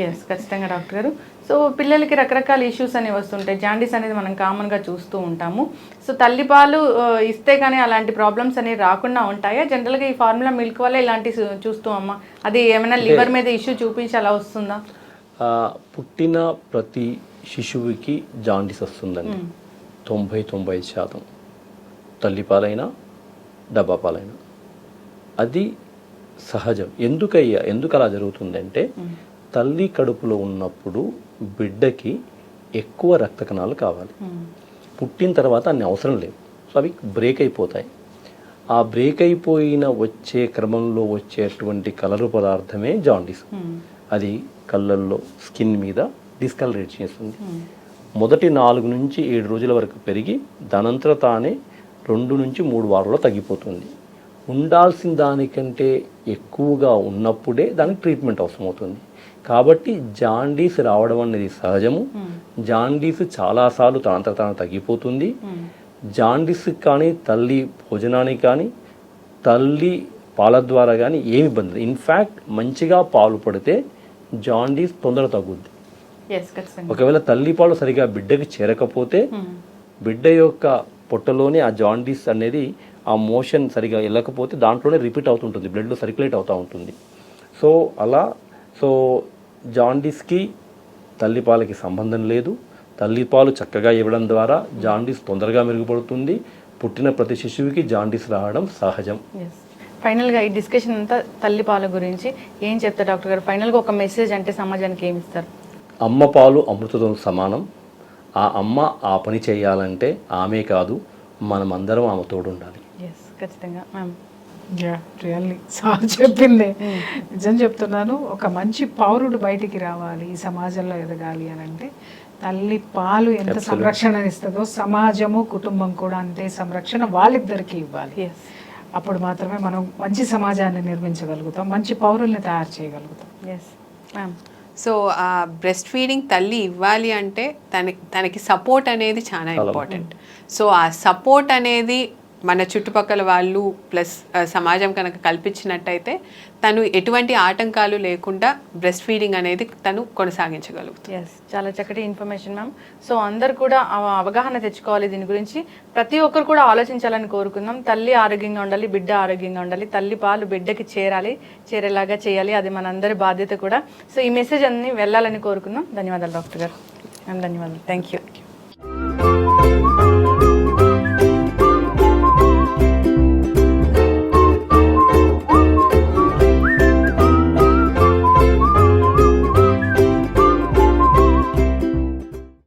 ఎస్ ఖచ్చితంగా డాక్టర్ గారు. సో పిల్లలకి రకరకాల ఇష్యూస్ అనేవి వస్తుంటాయి. జాండీస్ అనేది మనం కామన్గా చూస్తూ ఉంటాము. సో తల్లిపాలు ఇస్తే కానీ అలాంటి ప్రాబ్లమ్స్ అనేవి రాకుండా ఉంటాయా? జనరల్గా ఈ ఫార్ములా మిల్క్ వల్ల ఇలాంటి చూస్తూ అమ్మ అది ఏమైనా లివర్ మీద ఇష్యూ చూపించి అలా వస్తుందా? పుట్టిన ప్రతి శిశువుకి జాండీస్ వస్తుందండి. 90-95% తల్లిపాలైనా డబ్బా పాలైనా అది సహజం. ఎందుకు అలా జరుగుతుందంటే తల్లి కడుపులో ఉన్నప్పుడు బిడ్డకి ఎక్కువ రక్త కణాలు కావాలి. పుట్టిన తర్వాత అన్ని అవసరం లేదు. సో అవి బ్రేక్ అయిపోతాయి. ఆ బ్రేక్ అయిపోయిన వచ్చే క్రమంలో వచ్చేటువంటి కలరు పదార్థమే జాండీస్. అది కళ్ళల్లో స్కిన్ మీద డిస్కలరేట్ చేస్తుంది. మొదటి 4 నుంచి 7 రోజుల వరకు పెరిగి దానంతర తానే 2 నుంచి 3 వారాల్లో తగ్గిపోతుంది. ఉండాల్సిన దానికంటే ఎక్కువగా ఉన్నప్పుడే దానికి ట్రీట్మెంట్ అవసరమవుతుంది. కాబట్టి జాండీస్ రావడం అనేది సహజము. జాండీస్ చాలాసార్లు తనంతట తాను తగ్గిపోతుంది. జాండీస్ కానీ తల్లి భోజనానికి కానీ తల్లి పాల ద్వారా కానీ ఏమి ఇబ్బంది లేదు. ఇన్ఫ్యాక్ట్ మంచిగా పాలు పడితే జాండీస్ తొందరగా తగ్గుద్ది. ఒకవేళ తల్లి పాలు సరిగా బిడ్డకి చేరకపోతే బిడ్డ యొక్క పొట్టలోనే ఆ జాండీస్ అనేది ఆ మోషన్ సరిగా వెళ్ళకపోతే దాంట్లోనే రిపీట్ అవుతుంటుంది, బ్లడ్లో సర్క్యులేట్ అవుతూ ఉంటుంది. సో జాండీస్కి తల్లిపాలకి సంబంధం లేదు. తల్లిపాలు చక్కగా ఇవ్వడం ద్వారా జాండీస్ తొందరగా మెరుగుపడుతుంది. పుట్టిన ప్రతి శిశువుకి జాండీస్ రావడం సహజం. ఫైనల్గా ఈ డిస్కషన్ అంతా తల్లిపాల గురించి ఏం చెప్తారు డాక్టర్ గారు? ఫైనల్గా ఒక మెసేజ్ అంటే సమాజానికి ఏమి ఇస్తారు? అమ్మ పాలు అమృతంతో సమానం. ఆ అమ్మ ఆ పని చేయాలంటే ఆమె కాదు, మనమందరం ఆమె తోడు ఉండాలి. ఖచ్చితంగా మ్యామ్. రియల్లీ సార్ చెప్పిందే నిజం చెప్తున్నాను. ఒక మంచి పౌరుడు బయటికి రావాలి, ఈ సమాజంలో ఎదగాలి అని అంటే తల్లి పాలు ఎంత సంరక్షణ ఇస్తుందో సమాజము కుటుంబం కూడా అంతే సంరక్షణ వాళ్ళిద్దరికీ ఇవ్వాలి. అప్పుడు మాత్రమే మనం మంచి సమాజాన్ని నిర్మించగలుగుతాం, మంచి పౌరుల్ని తయారు చేయగలుగుతాం. సో ఆ బ్రెస్ట్ ఫీడింగ్ తల్లి ఇవ్వాలి అంటే తనకి సపోర్ట్ అనేది చాలా ఇంపార్టెంట్. సో ఆ సపోర్ట్ అనేది మన చుట్టుపక్కల వాళ్ళు ప్లస్ సమాజం కనుక కల్పించినట్టయితే తను ఎటువంటి ఆటంకాలు లేకుండా బ్రెస్ట్ ఫీడింగ్ అనేది తను కొనసాగించగలుగుతుంది. చాలా చక్కటి ఇన్ఫర్మేషన్ మ్యామ్. సో అందరు కూడా అవగాహన తెచ్చుకోవాలి దీని గురించి. ప్రతి ఒక్కరు కూడా ఆలోచించాలని కోరుకుందాం. తల్లి ఆరోగ్యంగా ఉండాలి, బిడ్డ ఆరోగ్యంగా ఉండాలి, తల్లి పాలు బిడ్డకి చేరేలాగా చేయాలి. అది మనందరి బాధ్యత కూడా. సో ఈ మెసేజ్ అన్ని వెళ్ళాలని కోరుకుందాం. ధన్యవాదాలు డాక్టర్ గారు. ధన్యవాదాలు. Thank you.